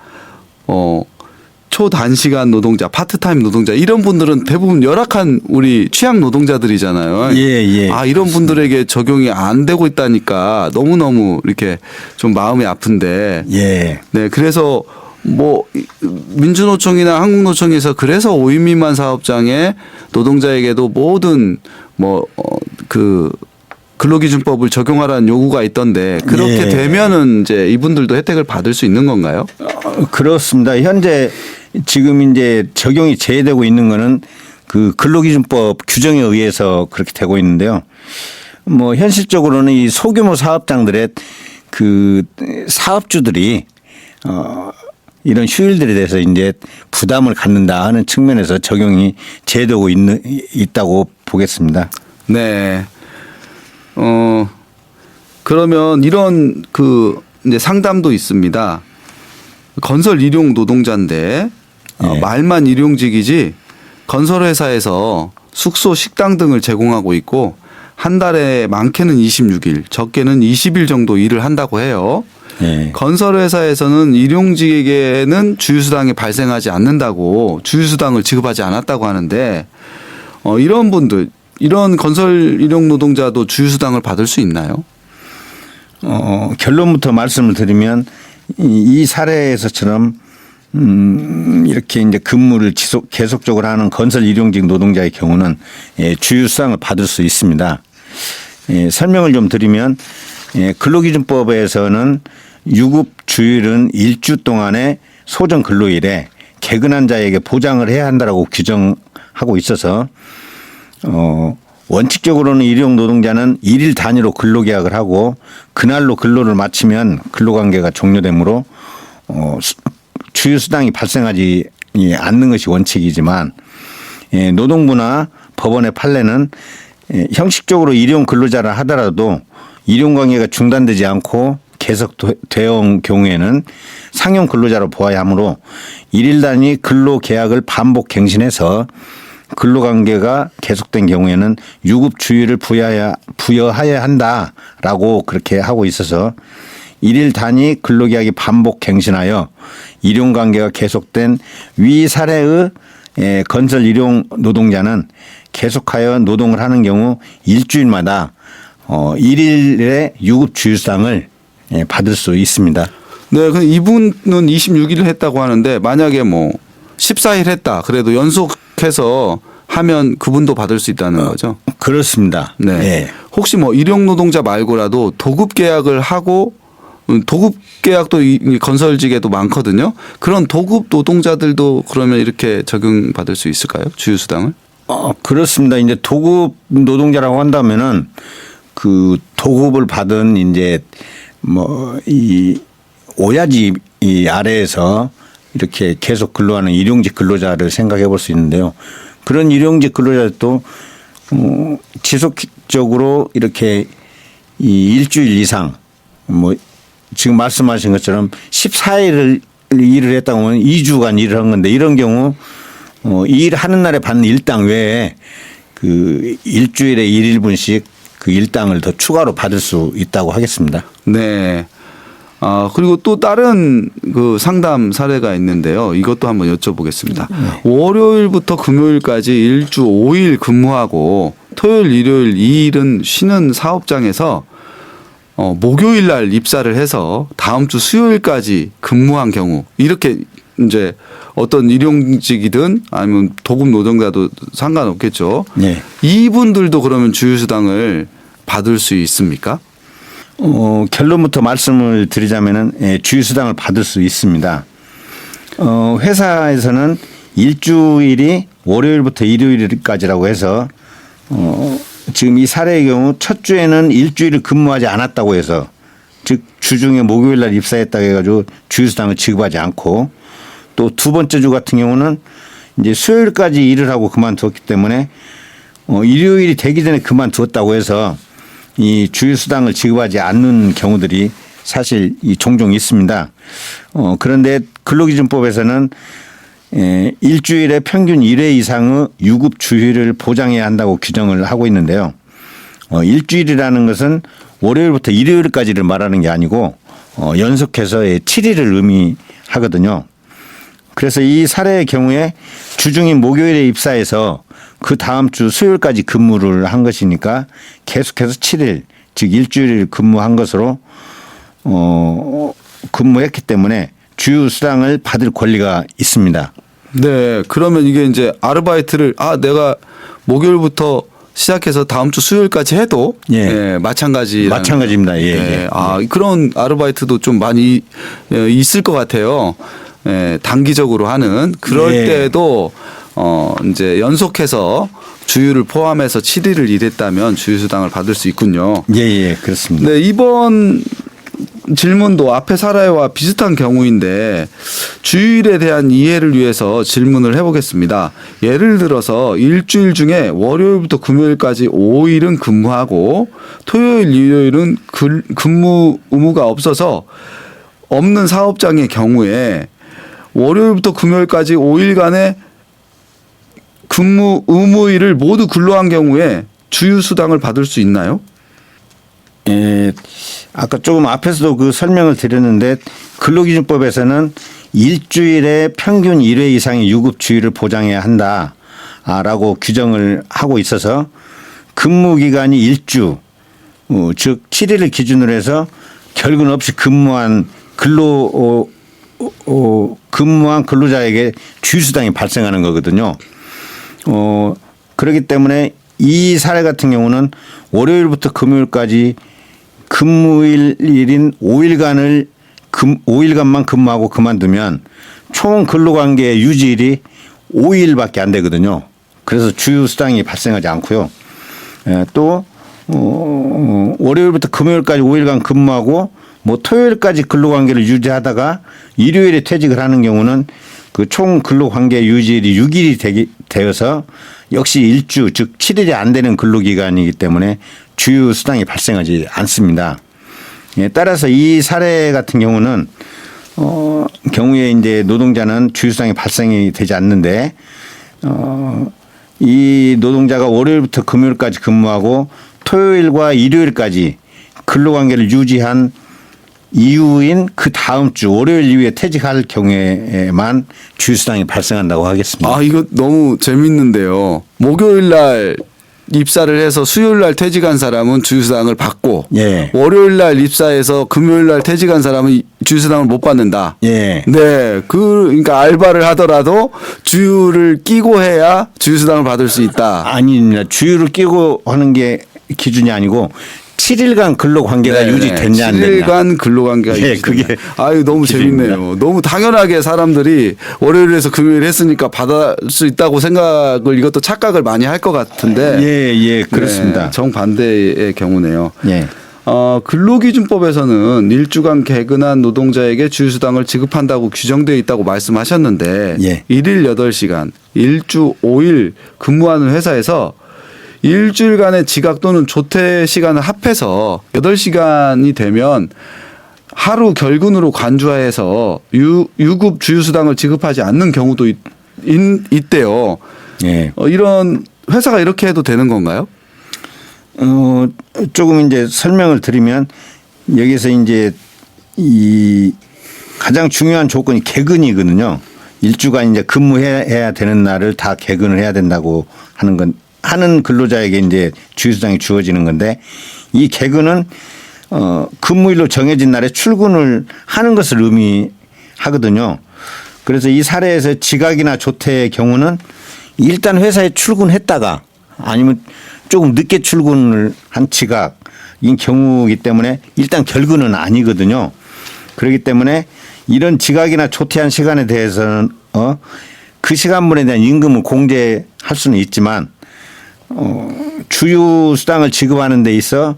초단시간 노동자, 파트타임 노동자 이런 분들은 대부분 열악한 우리 취약 노동자들이잖아요. 예. 아, 이런 분들에게 적용이 안 되고 있다니까 너무너무 이렇게 좀 마음이 아픈데. 예. 네, 그래서 뭐 민주노총이나 한국노총에서 그래서 5인 미만 사업장의 노동자에게도 모든 그 근로기준법을 적용하라는 요구가 있던데 그렇게 예. 되면은 이제 이분들도 혜택을 받을 수 있는 건가요? 그렇습니다. 현재 지금 이제 적용이 제외되고 있는 거는 그 근로기준법 규정에 의해서 그렇게 되고 있는데요. 뭐 현실적으로는 이 소규모 사업장들의 그 사업주들이 이런 휴일들에 대해서 이제 부담을 갖는다 하는 측면에서 적용이 제외되고 있다고 보겠습니다. 네. 그러면 이런 그 이제 상담도 있습니다. 건설 일용 노동자인데 예. 말만 일용직이지 건설 회사에서 숙소, 식당 등을 제공하고 있고 한 달에 많게는 26일, 적게는 20일 정도 일을 한다고 해요. 예. 건설 회사에서는 일용직에게는 주휴수당이 발생하지 않는다고 주휴수당을 지급하지 않았다고 하는데 이런 분들, 이런 건설 일용 노동자도 주휴수당을 받을 수 있나요? 결론부터 말씀을 드리면 이 사례에서처럼 이렇게 이제 근무를 계속적으로 하는 건설 일용직 노동자의 경우는 주휴수당을 받을 수 있습니다. 설명을 좀 드리면 근로기준법에서는 유급 주일은 일주 동안의 소정 근로일에 개근한 자에게 보장을 해야 한다라고 규정하고 있어서 원칙적으로는 일용 노동자는 일일 단위로 근로계약을 하고 그날로 근로를 마치면 근로관계가 종료되므로 주휴수당이 발생하지 않는 것이 원칙이지만 노동부나 법원의 판례는 형식적으로 일용 근로자라 하더라도 일용 관계가 중단되지 않고 계속 되어온 경우에는 상용 근로자로 보아야 하므로 일일 단위 근로계약을 반복 갱신해서 근로관계가 계속된 경우에는 유급 주의를 부여해야 한다라고 그렇게 하고 있어서 일일 단위 근로계약이 반복 갱신하여 일용관계가 계속된 위 사례의 건설 일용 노동자는 계속하여 노동을 하는 경우 일주일마다 일일의 유급 주휴수당을 받을 수 있습니다. 네, 근데 이분은 26일을 했다고 하는데 만약에 뭐 14일 했다. 그래도 연속해서 하면 그분도 받을 수 있다는 거죠. 그렇습니다. 네. 네. 혹시 뭐 일용 노동자 말고라도 도급 계약을 하고 도급 계약도 이 건설직에도 많거든요. 그런 도급 노동자들도 그러면 이렇게 적용받을 수 있을까요? 주휴수당을? 그렇습니다. 이제 도급 노동자라고 한다면은 그 도급을 받은 이제 뭐 이 오야지 이 아래에서 이렇게 계속 근로하는 일용직 근로자를 생각해 볼 수 있는데요. 그런 일용직 근로자도 지속적으로 이렇게 이 일주일 이상 뭐 지금 말씀하신 것처럼 14일을 일을 했다고 하면 2주간 일을 한 건데 이런 경우 일하는 날에 받는 일당 외에 그 일주일에 1일분씩 그 일당을 더 추가로 받을 수 있다고 하겠습니다. 네. 그리고 또 다른 그 상담 사례가 있는데요. 이것도 한번 여쭤보겠습니다. 월요일부터 금요일까지 일주 5일 근무하고 토요일, 일요일 2일은 쉬는 사업장에서 목요일 날 입사를 해서 다음 주 수요일까지 근무한 경우 이렇게 이제 어떤 일용직이든 아니면 도급 노동자도 상관없겠죠. 네. 이분들도 그러면 주휴수당을 받을 수 있습니까? 결론부터 말씀을 드리자면은 주휴수당을 받을 수 있습니다. 회사에서는 일주일이 월요일부터 일요일까지라고 해서 지금 이 사례의 경우 첫 주에는 일주일을 근무하지 않았다고 해서 즉 주중에 목요일 날 입사했다고 해가지고 주휴수당을 지급하지 않고 또 두 번째 주 같은 경우는 이제 수요일까지 일을 하고 그만두었기 때문에 일요일이 되기 전에 그만두었다고 해서 이 주휴수당을 지급하지 않는 경우들이 사실 종종 있습니다. 그런데 근로기준법에서는 일주일에 평균 1회 이상의 유급 주휴를 보장해야 한다고 규정을 하고 있는데요. 일주일이라는 것은 월요일부터 일요일까지를 말하는 게 아니고 연속해서 7일을 의미하거든요. 그래서 이 사례의 경우에 주중인 목요일에 입사해서 그 다음 주 수요일까지 근무를 한 것이니까 계속해서 7일 즉 일주일 근무한 것으로 근무했기 때문에 주휴수당을 받을 권리가 있습니다. 네. 그러면 이게 이제 아르바이트를 내가 목요일부터 시작해서 다음 주 수요일까지 해도 마찬가지입니다. 예. 그런 아르바이트도 좀 많이 있을 것 같아요. 단기적으로 하는 그럴 때도 이제 연속해서 주휴를 포함해서 7일을 일했다면 주휴수당을 받을 수 있군요. 예, 그렇습니다. 네, 이번 질문도 앞의 사례와 비슷한 경우인데 주일에 대한 이해를 위해서 질문을 해보겠습니다. 예를 들어서 일주일 중에 월요일부터 금요일까지 5일은 근무하고 토요일, 일요일은 근무 의무가 없는 사업장의 경우에 월요일부터 금요일까지 5일간의 근무 의무일을 모두 근로한 경우에 주휴수당을 받을 수 있나요? 아까 조금 앞에서도 그 설명을 드렸는데 근로기준법에서는 일주일에 평균 1회 이상의 유급 주휴를 보장해야 한다라고 규정을 하고 있어서 근무 기간이 1주 즉 7일을 기준으로 해서 결근 없이 근무한 근로자에게 주휴수당이 발생하는 거거든요. 그렇기 때문에 이 사례 같은 경우는 월요일부터 금요일까지 근무일인 5일간만 근무하고 그만두면 총 근로관계 유지일이 5일밖에 안 되거든요. 그래서 주휴수당이 발생하지 않고요. 또 월요일부터 금요일까지 5일간 근무하고 토요일까지 근로관계를 유지하다가 일요일에 퇴직을 하는 경우는 그 총 근로관계 유지일이 6일이 되어서 역시 일주 즉 7일이 안 되는 근로기간이기 때문에 주휴수당이 발생하지 않습니다. 따라서 이 사례 같은 경우는 경우에 이제 노동자는 주휴수당이 발생이 되지 않는데 이 노동자가 월요일부터 금요일까지 근무하고 토요일과 일요일까지 근로관계를 유지한 이후인 그 다음 주 월요일 이후에 퇴직할 경우에만 주휴수당이 발생한다고 하겠습니다. 이거 너무 재밌는데요. 목요일 날 입사를 해서 수요일 날 퇴직한 사람은 주휴수당을 받고 월요일 날 입사해서 금요일 날 퇴직한 사람은 주휴수당을 못 받는다. 네. 그러니까 알바를 하더라도 주휴를 끼고 해야 주휴수당을 받을 수 있다. 아닙니다. 주휴를 끼고 하는 게 기준이 아니고 7일간 근로관계가 유지됐냐 안 됐냐. 7일간 근로관계가 유지됐냐. 너무 기준입니다. 재밌네요. 너무 당연하게 사람들이 월요일에서 금요일 했으니까 받을 수 있다고 생각을 이것도 착각을 많이 할 것 같은데. 그렇습니다. 정반대의 경우네요. 예. 근로기준법에서는 일주간 개근한 노동자에게 주휴수당을 지급한다고 규정되어 있다고 말씀하셨는데 일일 8시간, 일주 5일 근무하는 회사에서 일주일간의 지각 또는 조퇴 시간을 합해서 8시간이 되면 하루 결근으로 간주하여서 유급 주휴수당을 지급하지 않는 경우도 있대요. 이런 회사가 이렇게 해도 되는 건가요? 조금 이제 설명을 드리면 여기서 이제 이 가장 중요한 조건이 개근이거든요. 일주간 이제 근무해야 되는 날을 다 개근을 해야 된다고 하는 근로자에게 이제 주휴수당이 주어지는 건데 이 개근은 근무일로 정해진 날에 출근을 하는 것을 의미하거든요. 그래서 이 사례에서 지각이나 조퇴의 경우는 일단 회사에 출근했다가 아니면 조금 늦게 출근을 한 지각인 경우이기 때문에 일단 결근은 아니거든요. 그렇기 때문에 이런 지각이나 조퇴한 시간에 대해서는 그 시간분에 대한 임금을 공제할 수는 있지만 주휴수당을 지급하는 데 있어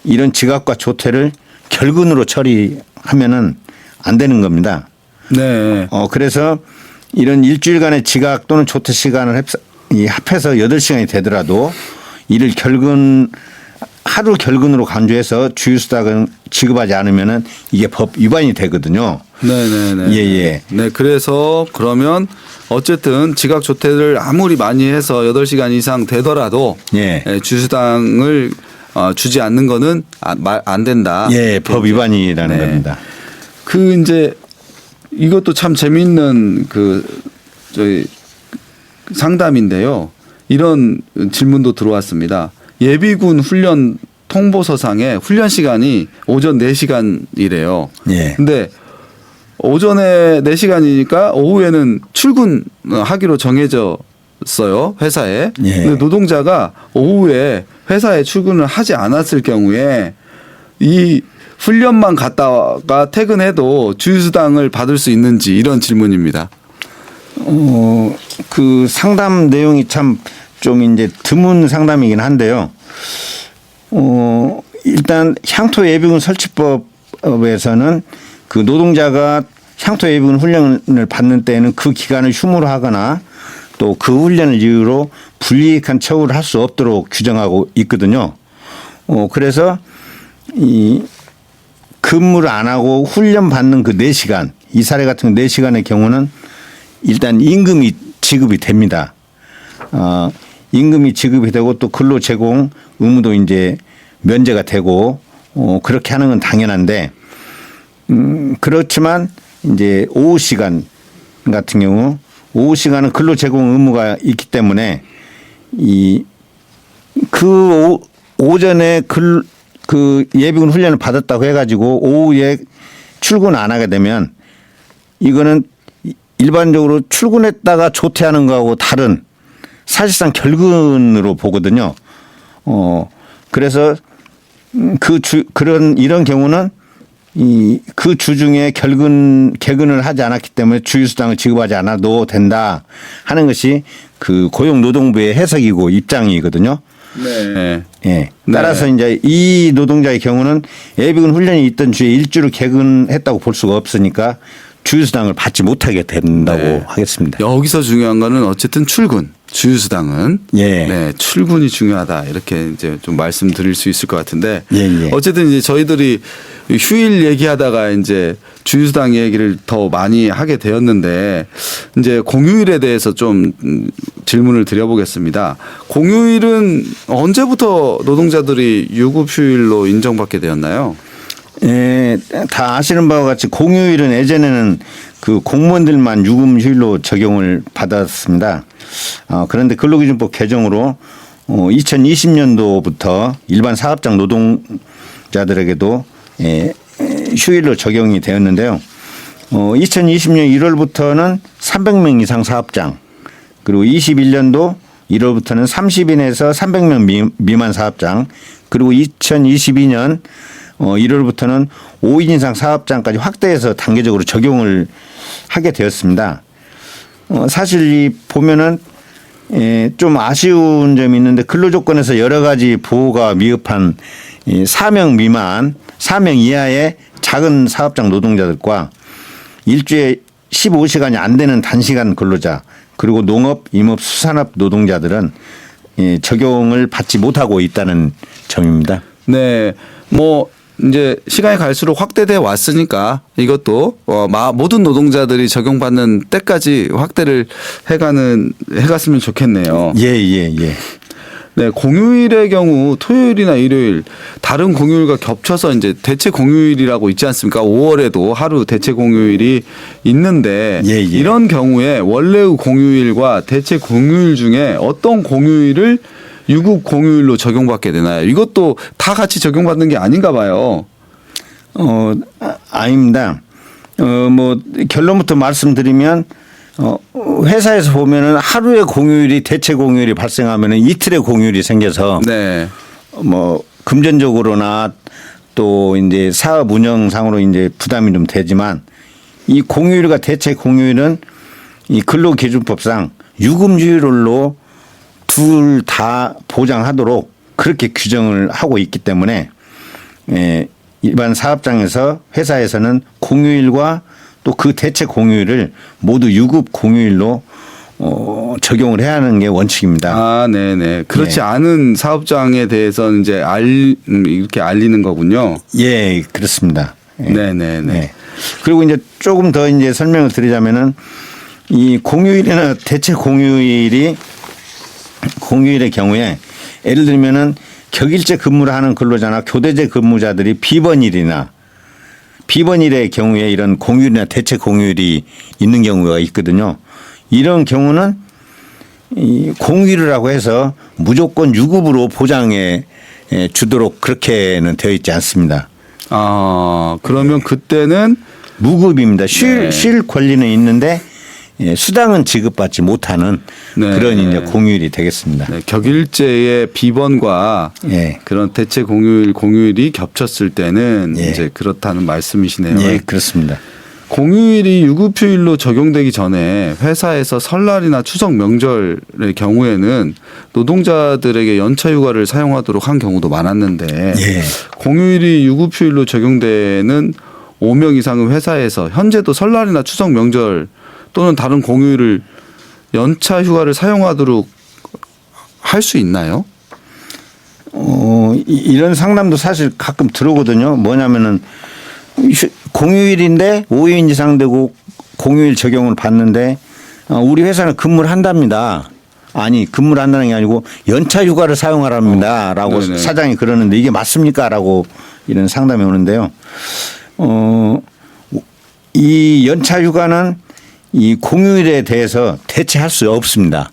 이런 지각과 조퇴를 결근으로 처리하면은 안 되는 겁니다. 네. 그래서 이런 일주일간의 지각 또는 조퇴 시간을 합해서 8시간이 되더라도 이를 하루 결근으로 간주해서 주휴수당을 지급하지 않으면은 이게 법 위반이 되거든요. 네네네. 예. 네. 그래서 그러면 어쨌든 지각 조퇴를 아무리 많이 해서 8시간 이상 되더라도 예. 주휴수당을 주지 않는 거는 안 된다. 예, 법 위반이라는 네. 겁니다. 그 이제 이것도 참 재미있는 저희 상담인데요. 이런 질문도 들어왔습니다. 예비군 훈련 통보서상에 훈련 시간이 오전 4시간이래요. 예. 근데 오전에 4시간이니까 오후에는 출근하기로 정해졌어요. 회사에. 예. 근데 노동자가 오후에 회사에 출근을 하지 않았을 경우에 이 훈련만 갔다가 퇴근해도 주휴수당을 받을 수 있는지 이런 질문입니다. 그 상담 내용이 참 좀 이제 드문 상담이긴 한데요. 일단 향토 예비군 설치법에서는 그 노동자가 향토 예비군 훈련을 받는 때에는 그 기간을 휴무로 하거나 또 그 훈련을 이유로 불이익한 처우를 할 수 없도록 규정하고 있거든요. 그래서 이 근무를 안 하고 훈련 받는 그 4시간, 이 사례 같은 4시간의 경우는 일단 임금이 지급이 됩니다. 임금이 지급이 되고 또 근로 제공 의무도 이제 면제가 되고 그렇게 하는 건 당연한데 그렇지만 이제 오후 시간 같은 경우 오후 시간은 근로 제공 의무가 있기 때문에 오전에 그 예비군 훈련을 받았다고 해가지고 오후에 출근 안 하게 되면 이거는 일반적으로 출근했다가 조퇴하는 거하고 다른 사실상 결근으로 보거든요. 그래서 이런 경우는 그 주 중에 개근을 하지 않았기 때문에 주휴수당을 지급하지 않아도 된다 하는 것이 그 고용노동부의 해석이고 입장이거든요. 네. 예. 따라서 네. 이제 이 노동자의 경우는 예비군 훈련이 있던 주에 일주를 개근했다고 볼 수가 없으니까 주휴수당을 받지 못하게 된다고 네. 하겠습니다. 여기서 중요한 거는 어쨌든 출근, 주휴수당은 예. 네, 출근이 중요하다 이렇게 이제 좀 말씀드릴 수 있을 것 같은데 예. 어쨌든 이제 저희들이 휴일 얘기하다가 이제 주휴수당 얘기를 더 많이 하게 되었는데 이제 공휴일에 대해서 좀 질문을 드려보겠습니다. 공휴일은 언제부터 노동자들이 유급휴일로 인정받게 되었나요? 예, 다 아시는 바와 같이 공휴일은 예전에는 그 공무원들만 유급휴일로 적용을 받았습니다. 그런데 근로기준법 개정으로 2020년도부터 일반 사업장 노동자들에게도 휴일로 적용이 되었는데요. 2020년 1월부터는 300명 이상 사업장 그리고 21년도 1월부터는 30인에서 300명 미만 사업장 그리고 2022년 1월부터는 5인 이상 사업장까지 확대해서 단계적으로 적용을 하게 되었습니다. 사실 이 보면은 좀 아쉬운 점이 있는데 근로조건에서 여러 가지 보호가 미흡한 4명 미만, 4명 이하의 작은 사업장 노동자들과 일주에 15시간이 안 되는 단시간 근로자 그리고 농업, 임업, 수산업 노동자들은 적용을 받지 못하고 있다는 점입니다. 네. 뭐 이제 시간이 갈수록 확대돼 왔으니까 이것도 모든 노동자들이 적용받는 때까지 확대를 해갔으면 좋겠네요. 예. 네, 공휴일의 경우 토요일이나 일요일 다른 공휴일과 겹쳐서 이제 대체 공휴일이라고 있지 않습니까? 5월에도 하루 대체 공휴일이 있는데 예, 예. 이런 경우에 원래의 공휴일과 대체 공휴일 중에 어떤 공휴일을 유급 공휴일로 적용받게 되나요? 이것도 다 같이 적용받는 게 아닌가 봐요. 아닙니다. 뭐 결론부터 말씀드리면 회사에서 보면은 하루의 공휴일이 대체 공휴일이 발생하면은 이틀의 공휴일이 생겨서 네. 뭐 금전적으로나 또 이제 사업 운영상으로 이제 부담이 좀 되지만 이 공휴일과 대체 공휴일은 이 근로기준법상 유급휴일로 둘 다 보장하도록 그렇게 규정을 하고 있기 때문에 일반 사업장에서 회사에서는 공휴일과 또 그 대체 공휴일을 모두 유급 공휴일로 적용을 해야 하는 게 원칙입니다. 아, 네네. 그렇지 네. 않은 사업장에 대해서는 이제 이렇게 알리는 거군요. 예, 그렇습니다. 예. 네네네. 네. 그리고 이제 조금 더 이제 설명을 드리자면은 이 공휴일이나 대체 공휴일의 경우에 예를 들면은 격일제 근무를 하는 근로자나 교대제 근무자들이 비번일의 경우에 이런 공휴일이나 대체 공휴일이 있는 경우가 있거든요. 이런 경우는 이 공휴일이라고 해서 무조건 유급으로 보장해 주도록 그렇게는 되어 있지 않습니다. 아, 그러면 그때는 무급입니다. 네. 쉴 권리는 있는데 수당은 지급받지 못하는 네. 그런 이제 공휴일이 되겠습니다. 네, 격일제의 비번과 예. 그런 대체 공휴일이 겹쳤을 때는 예. 이제 그렇다는 말씀이시네요. 예, 그렇습니다. 공휴일이 유급휴일로 적용되기 전에 회사에서 설날이나 추석 명절의 경우에는 노동자들에게 연차 휴가를 사용하도록 한 경우도 많았는데 예. 공휴일이 유급휴일로 적용되는 5명 이상의 회사에서 현재도 설날이나 추석 명절 또는 다른 공휴일을 연차 휴가를 사용하도록 할 수 있나요? 이런 상담도 사실 가끔 들어오거든요. 뭐냐면은 공휴일인데 5인 이상 되고 공휴일 적용을 받는데 우리 회사는 근무를 한답니다. 아니 근무를 한다는 게 아니고 연차 휴가를 사용하랍니다. 라고 네네. 사장이 그러는데 이게 맞습니까? 라고 이런 상담이 오는데요. 이 연차 휴가는 이 공휴일에 대해서 대체할 수 없습니다.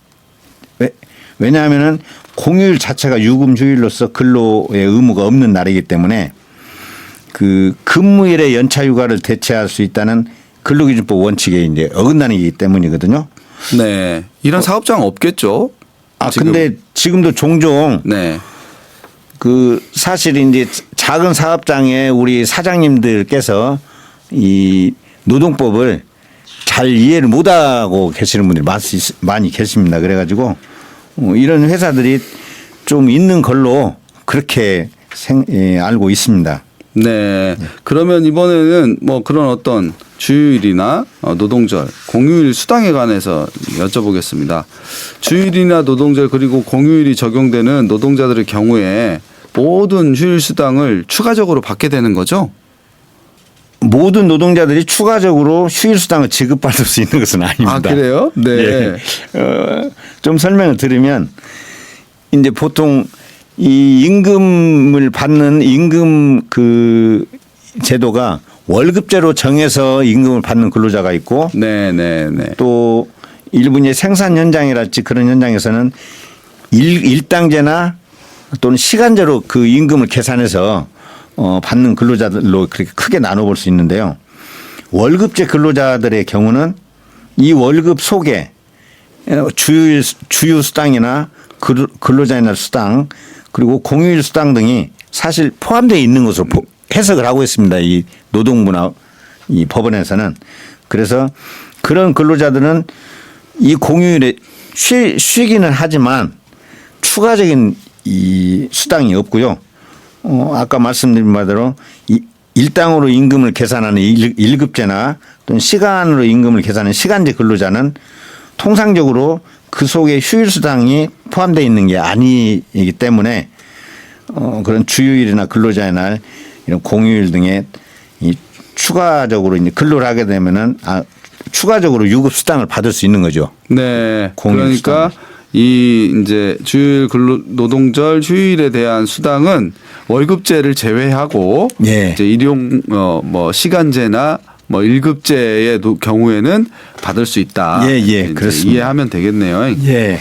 왜냐하면은 공휴일 자체가 유급휴일로서 근로의 의무가 없는 날이기 때문에 그 근무일의 연차 휴가를 대체할 수 있다는 근로기준법 원칙에 이제 어긋나기 때문이거든요. 네. 이런 사업장 없겠죠? 지금. 근데 지금도 종종 네. 그 사실 이제 작은 사업장에 우리 사장님들께서 이 노동법을 잘 이해를 못하고 계시는 분들이 많이 계십니다. 그래가지고 이런 회사들이 좀 있는 걸로 그렇게 알고 있습니다. 네. 그러면 이번에는 뭐 그런 어떤 주휴일이나 노동절, 공휴일 수당에 관해서 여쭤보겠습니다. 주휴일이나 노동절 그리고 공휴일이 적용되는 노동자들의 경우에 모든 휴일 수당을 추가적으로 받게 되는 거죠? 모든 노동자들이 추가적으로 휴일 수당을 지급받을 수 있는 것은 아닙니다. 아, 그래요? 네. 예. 좀 설명을 드리면 이제 보통 이 임금을 받는 임금 그 제도가 월급제로 정해서 임금을 받는 근로자가 있고 네, 네, 네. 또 일부 이제 생산 현장이랄지 그런 현장에서는 일당제나 또는 시간제로 그 임금을 계산해서 받는 근로자들로 그렇게 크게 나눠볼 수 있는데요. 월급제 근로자들의 경우는 이 월급 속에 주휴 수당이나 근로자의 날 수당 그리고 공휴일 수당 등이 사실 포함되어 있는 것으로 해석을 하고 있습니다. 이 노동부나 이 법원에서는. 그래서 그런 근로자들은 이 공휴일에 쉬기는 하지만 추가적인 이 수당이 없고요. 아까 말씀드린 바대로 일당으로 임금을 계산하는 1급제나 또는 시간으로 임금을 계산하는 시간제 근로자는 통상적으로 그 속에 휴일 수당이 포함되어 있는 게 아니기 때문에 그런 주휴일이나 근로자의 날 이런 공휴일 등에 이 추가적으로 이제 근로를 하게 되면은 추가적으로 유급 수당을 받을 수 있는 거죠. 네. 공휴일 그러니까 수당. 이 이제 주일 근로 노동절 휴일에 대한 수당은 월급제를 제외하고 예. 이제 일용 뭐 시간제나 뭐 1급제의 경우에는 받을 수 있다. 예, 이제 그렇습니다. 이해하면 되겠네요. 예.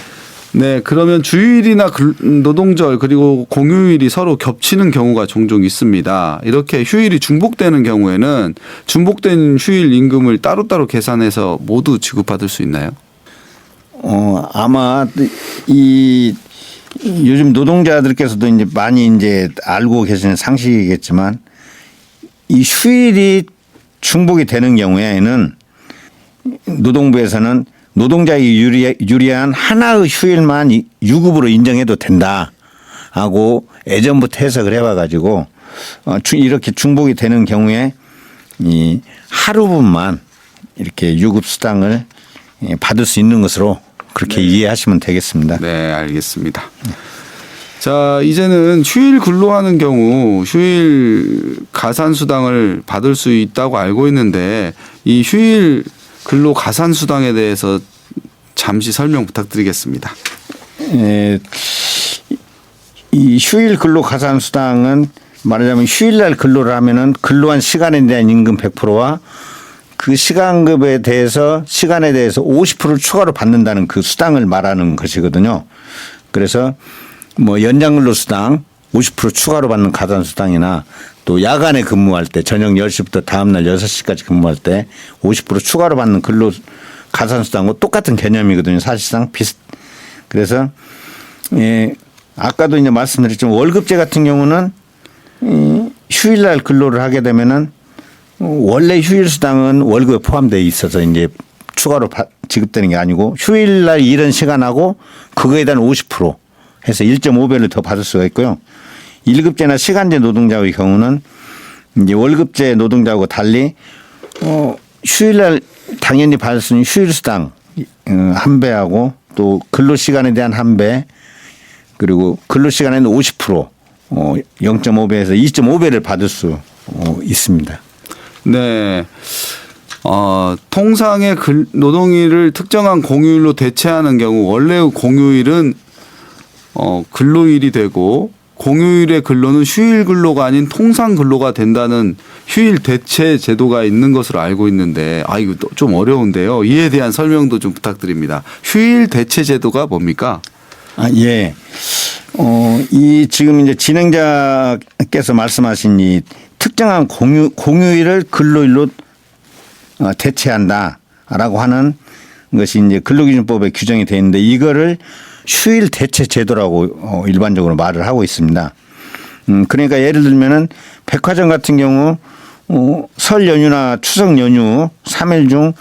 네, 그러면 주일이나 노동절 그리고 공휴일이 서로 겹치는 경우가 종종 있습니다. 이렇게 휴일이 중복되는 경우에는 중복된 휴일 임금을 따로따로 계산해서 모두 지급받을 수 있나요? 아마 이 요즘 노동자들께서도 이제 많이 이제 알고 계시는 상식이겠지만 이 휴일이 중복이 되는 경우에는 노동부에서는 노동자의 유리한 하나의 휴일만 유급으로 인정해도 된다 하고 예전부터 해석을 해와가지고 이렇게 중복이 되는 경우에 이 하루분만 이렇게 유급 수당을 받을 수 있는 것으로 그렇게 이해하시면 되겠습니다. 네, 알겠습니다. 자, 이제는 휴일 근로하는 경우 휴일 가산수당을 받을 수 있다고 알고 있는데 이 휴일 근로 가산수당에 대해서 잠시 설명 부탁드리겠습니다. 이 휴일 근로 가산수당은 말하자면 휴일날 근로를 하면은 근로한 시간에 대한 임금 100%와 그 시간에 대해서 50%를 추가로 받는다는 그 수당을 말하는 것이거든요. 그래서 뭐 연장근로 수당 50% 추가로 받는 가산수당이나 또 야간에 근무할 때 저녁 10시부터 다음날 6시까지 근무할 때 50% 추가로 받는 근로 가산수당과 똑같은 개념이거든요. 사실상 그래서 아까도 이제 말씀드렸지만 월급제 같은 경우는 휴일날 근로를 하게 되면은 원래 휴일 수당은 월급에 포함되어 있어서 이제 추가로 지급되는 게 아니고 휴일날 일한 시간하고 그거에 대한 50% 해서 1.5배를 더 받을 수가 있고요. 1급제나 시간제 노동자의 경우는 이제 월급제 노동자하고 달리 휴일날 당연히 받을 수 있는 휴일 수당 한 배하고 또 근로 시간에 대한 한 배 그리고 근로 시간에는 50% 0.5배에서 2.5배를 받을 수 있습니다. 네. 통상의 노동일을 특정한 공휴일로 대체하는 경우 원래 공휴일은 근로일이 되고 공휴일의 근로는 휴일 근로가 아닌 통상 근로가 된다는 휴일 대체 제도가 있는 것으로 알고 있는데 이거 좀 어려운데요. 이에 대한 설명도 좀 부탁드립니다. 휴일 대체 제도가 뭡니까? 예. 이 지금 이제 진행자께서 말씀하신 이 특정한 공휴일을 근로일로 대체한다라고 하는 것이 이제 근로기준법에 규정이 되어 있는데 이거를 휴일 대체 제도라고 일반적으로 말을 하고 있습니다. 그러니까 예를 들면은 백화점 같은 경우 설 연휴나 추석 연휴 3일 중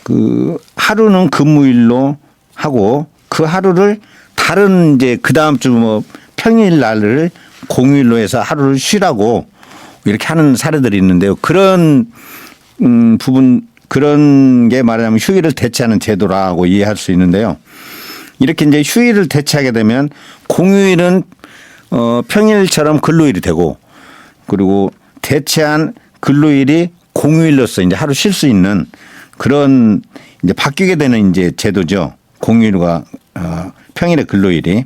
그 하루는 근무일로 하고 그 하루를 다른 이제 그 다음 주 뭐 평일 날을 공휴일로 해서 하루를 쉬라고 이렇게 하는 사례들이 있는데요. 그런 그런 게 말하자면 휴일을 대체하는 제도라고 이해할 수 있는데요. 이렇게 이제 휴일을 대체하게 되면 공휴일은 평일처럼 근로일이 되고 그리고 대체한 근로일이 공휴일로서 이제 하루 쉴 수 있는 그런 이제 바뀌게 되는 이제 제도죠. 공휴일과 평일의 근로일이.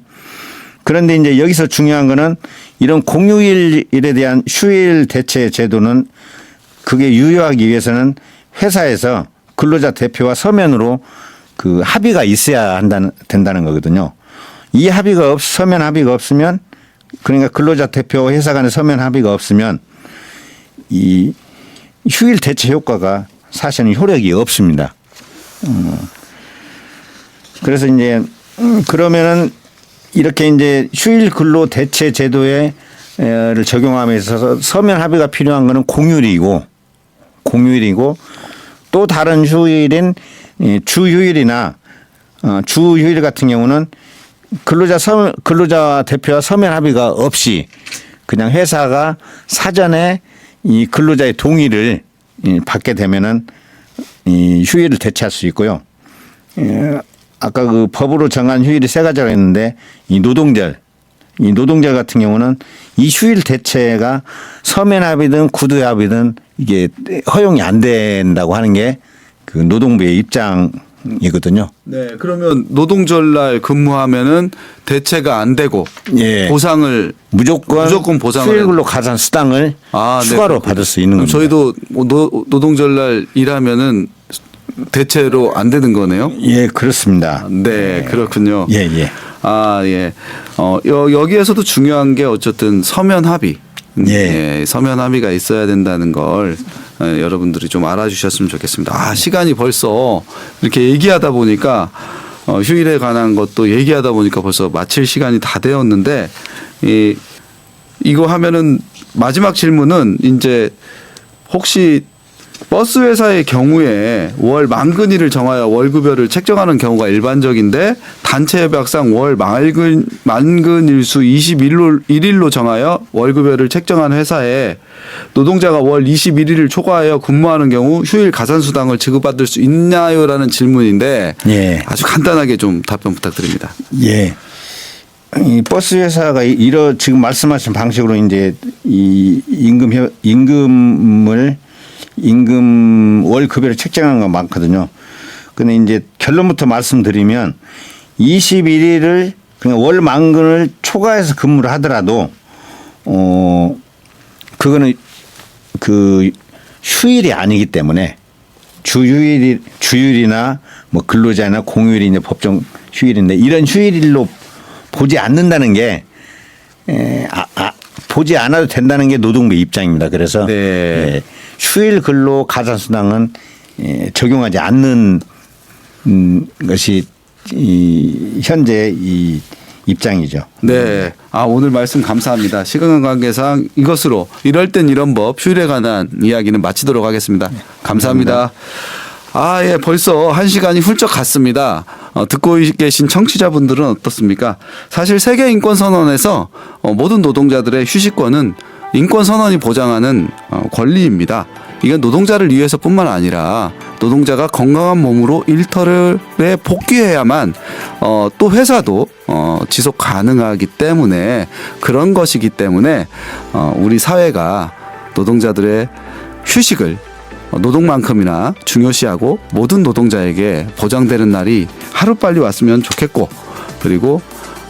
그런데 이제 여기서 중요한 거는 이런 공휴일에 대한 휴일 대체 제도는 그게 유효하기 위해서는 회사에서 근로자 대표와 서면으로 그 합의가 있어야 된다는 거거든요. 이 서면 합의가 없으면 그러니까 근로자 대표와 회사 간의 서면 합의가 없으면 이 휴일 대체 효과가 사실은 효력이 없습니다. 그래서 이제 그러면은 이렇게 이제 휴일 근로 대체 제도를 적용함에 있어서 서면 합의가 필요한 거는 공휴일이고 또 다른 휴일인 주휴일이나 주휴일 같은 경우는 근로자 대표와 서면 합의가 없이 그냥 회사가 사전에 이 근로자의 동의를 받게 되면은 이 휴일을 대체할 수 있고요. 아까 그 법으로 정한 휴일이 세 가지가 있는데 이 노동절 같은 경우는 이 휴일 대체가 서면 합의든 구두 합의든 이게 허용이 안 된다고 하는 게 그 노동부의 입장이고요. 이거든요. 네, 그러면 노동절날 근무하면은 대체가 안 되고 예. 보상을 무조건 보상을 수일근로 가산 수당을 추가로 네, 받을 수 있는 겁니다. 저희도 노동절날 일하면은 대체로 안 되는 거네요. 예, 그렇습니다. 네, 그렇군요. 예, 예. 아, 예. 여기에서도 중요한 게 어쨌든 서면 합의. 예. 서면 합의가 있어야 된다는 걸 여러분들이 좀 알아주셨으면 좋겠습니다. 아, 시간이 벌써 이렇게 얘기하다 보니까 휴일에 관한 것도 얘기하다 보니까 벌써 마칠 시간이 다 되었는데 이거 하면은 마지막 질문은 이제 혹시 버스 회사의 경우에 월 만근일을 정하여 월급여를 책정하는 경우가 일반적인데 단체 협약상 월 만근일수 21일로 정하여 월급여를 책정한 회사에 노동자가 월 21일을 초과하여 근무하는 경우 휴일 가산수당을 지급받을 수 있나요라는 질문인데 예. 아주 간단하게 좀 답변 부탁드립니다. 예. 이 버스 회사가 지금 말씀하신 방식으로 이제 이 임금 월급여를 책정한 건 많거든요. 근데 이제 결론부터 말씀드리면 21일을 그냥 월 만근을 초과해서 근무를 하더라도 그거는 그 휴일이 아니기 때문에 주휴일이나 뭐 근로자나 공휴일이 이제 법정 휴일인데 이런 휴일로 보지 않는다는 게 보지 않아도 된다는 게 노동부 입장입니다. 그래서 네. 예, 휴일 근로 가산수당은 적용하지 않는 것이 현재 이 입장이죠. 네. 아, 오늘 말씀 감사합니다. 시간 관계상 이것으로 이럴 땐 이런 법 휴일에 관한 이야기는 마치도록 하겠습니다. 감사합니다. 아, 예, 벌써 1시간이 훌쩍 갔습니다. 듣고 계신 청취자분들은 어떻습니까? 사실 세계인권선언에서 모든 노동자들의 휴식권은 인권선언이 보장하는 권리입니다. 이건 노동자를 위해서뿐만 아니라 노동자가 건강한 몸으로 일터에 복귀해야만 또 회사도 지속 가능하기 때문에 그런 것이기 때문에 우리 사회가 노동자들의 휴식을 노동만큼이나 중요시하고 모든 노동자에게 보장되는 날이 하루빨리 왔으면 좋겠고 그리고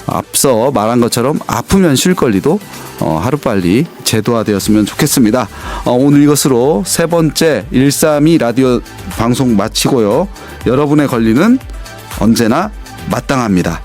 앞서 말한 것처럼 아프면 쉴 권리도 하루빨리 제도화되었으면 좋겠습니다. 오늘 이것으로 3번째 132 라디오 방송 마치고요. 여러분의 권리는 언제나 마땅합니다.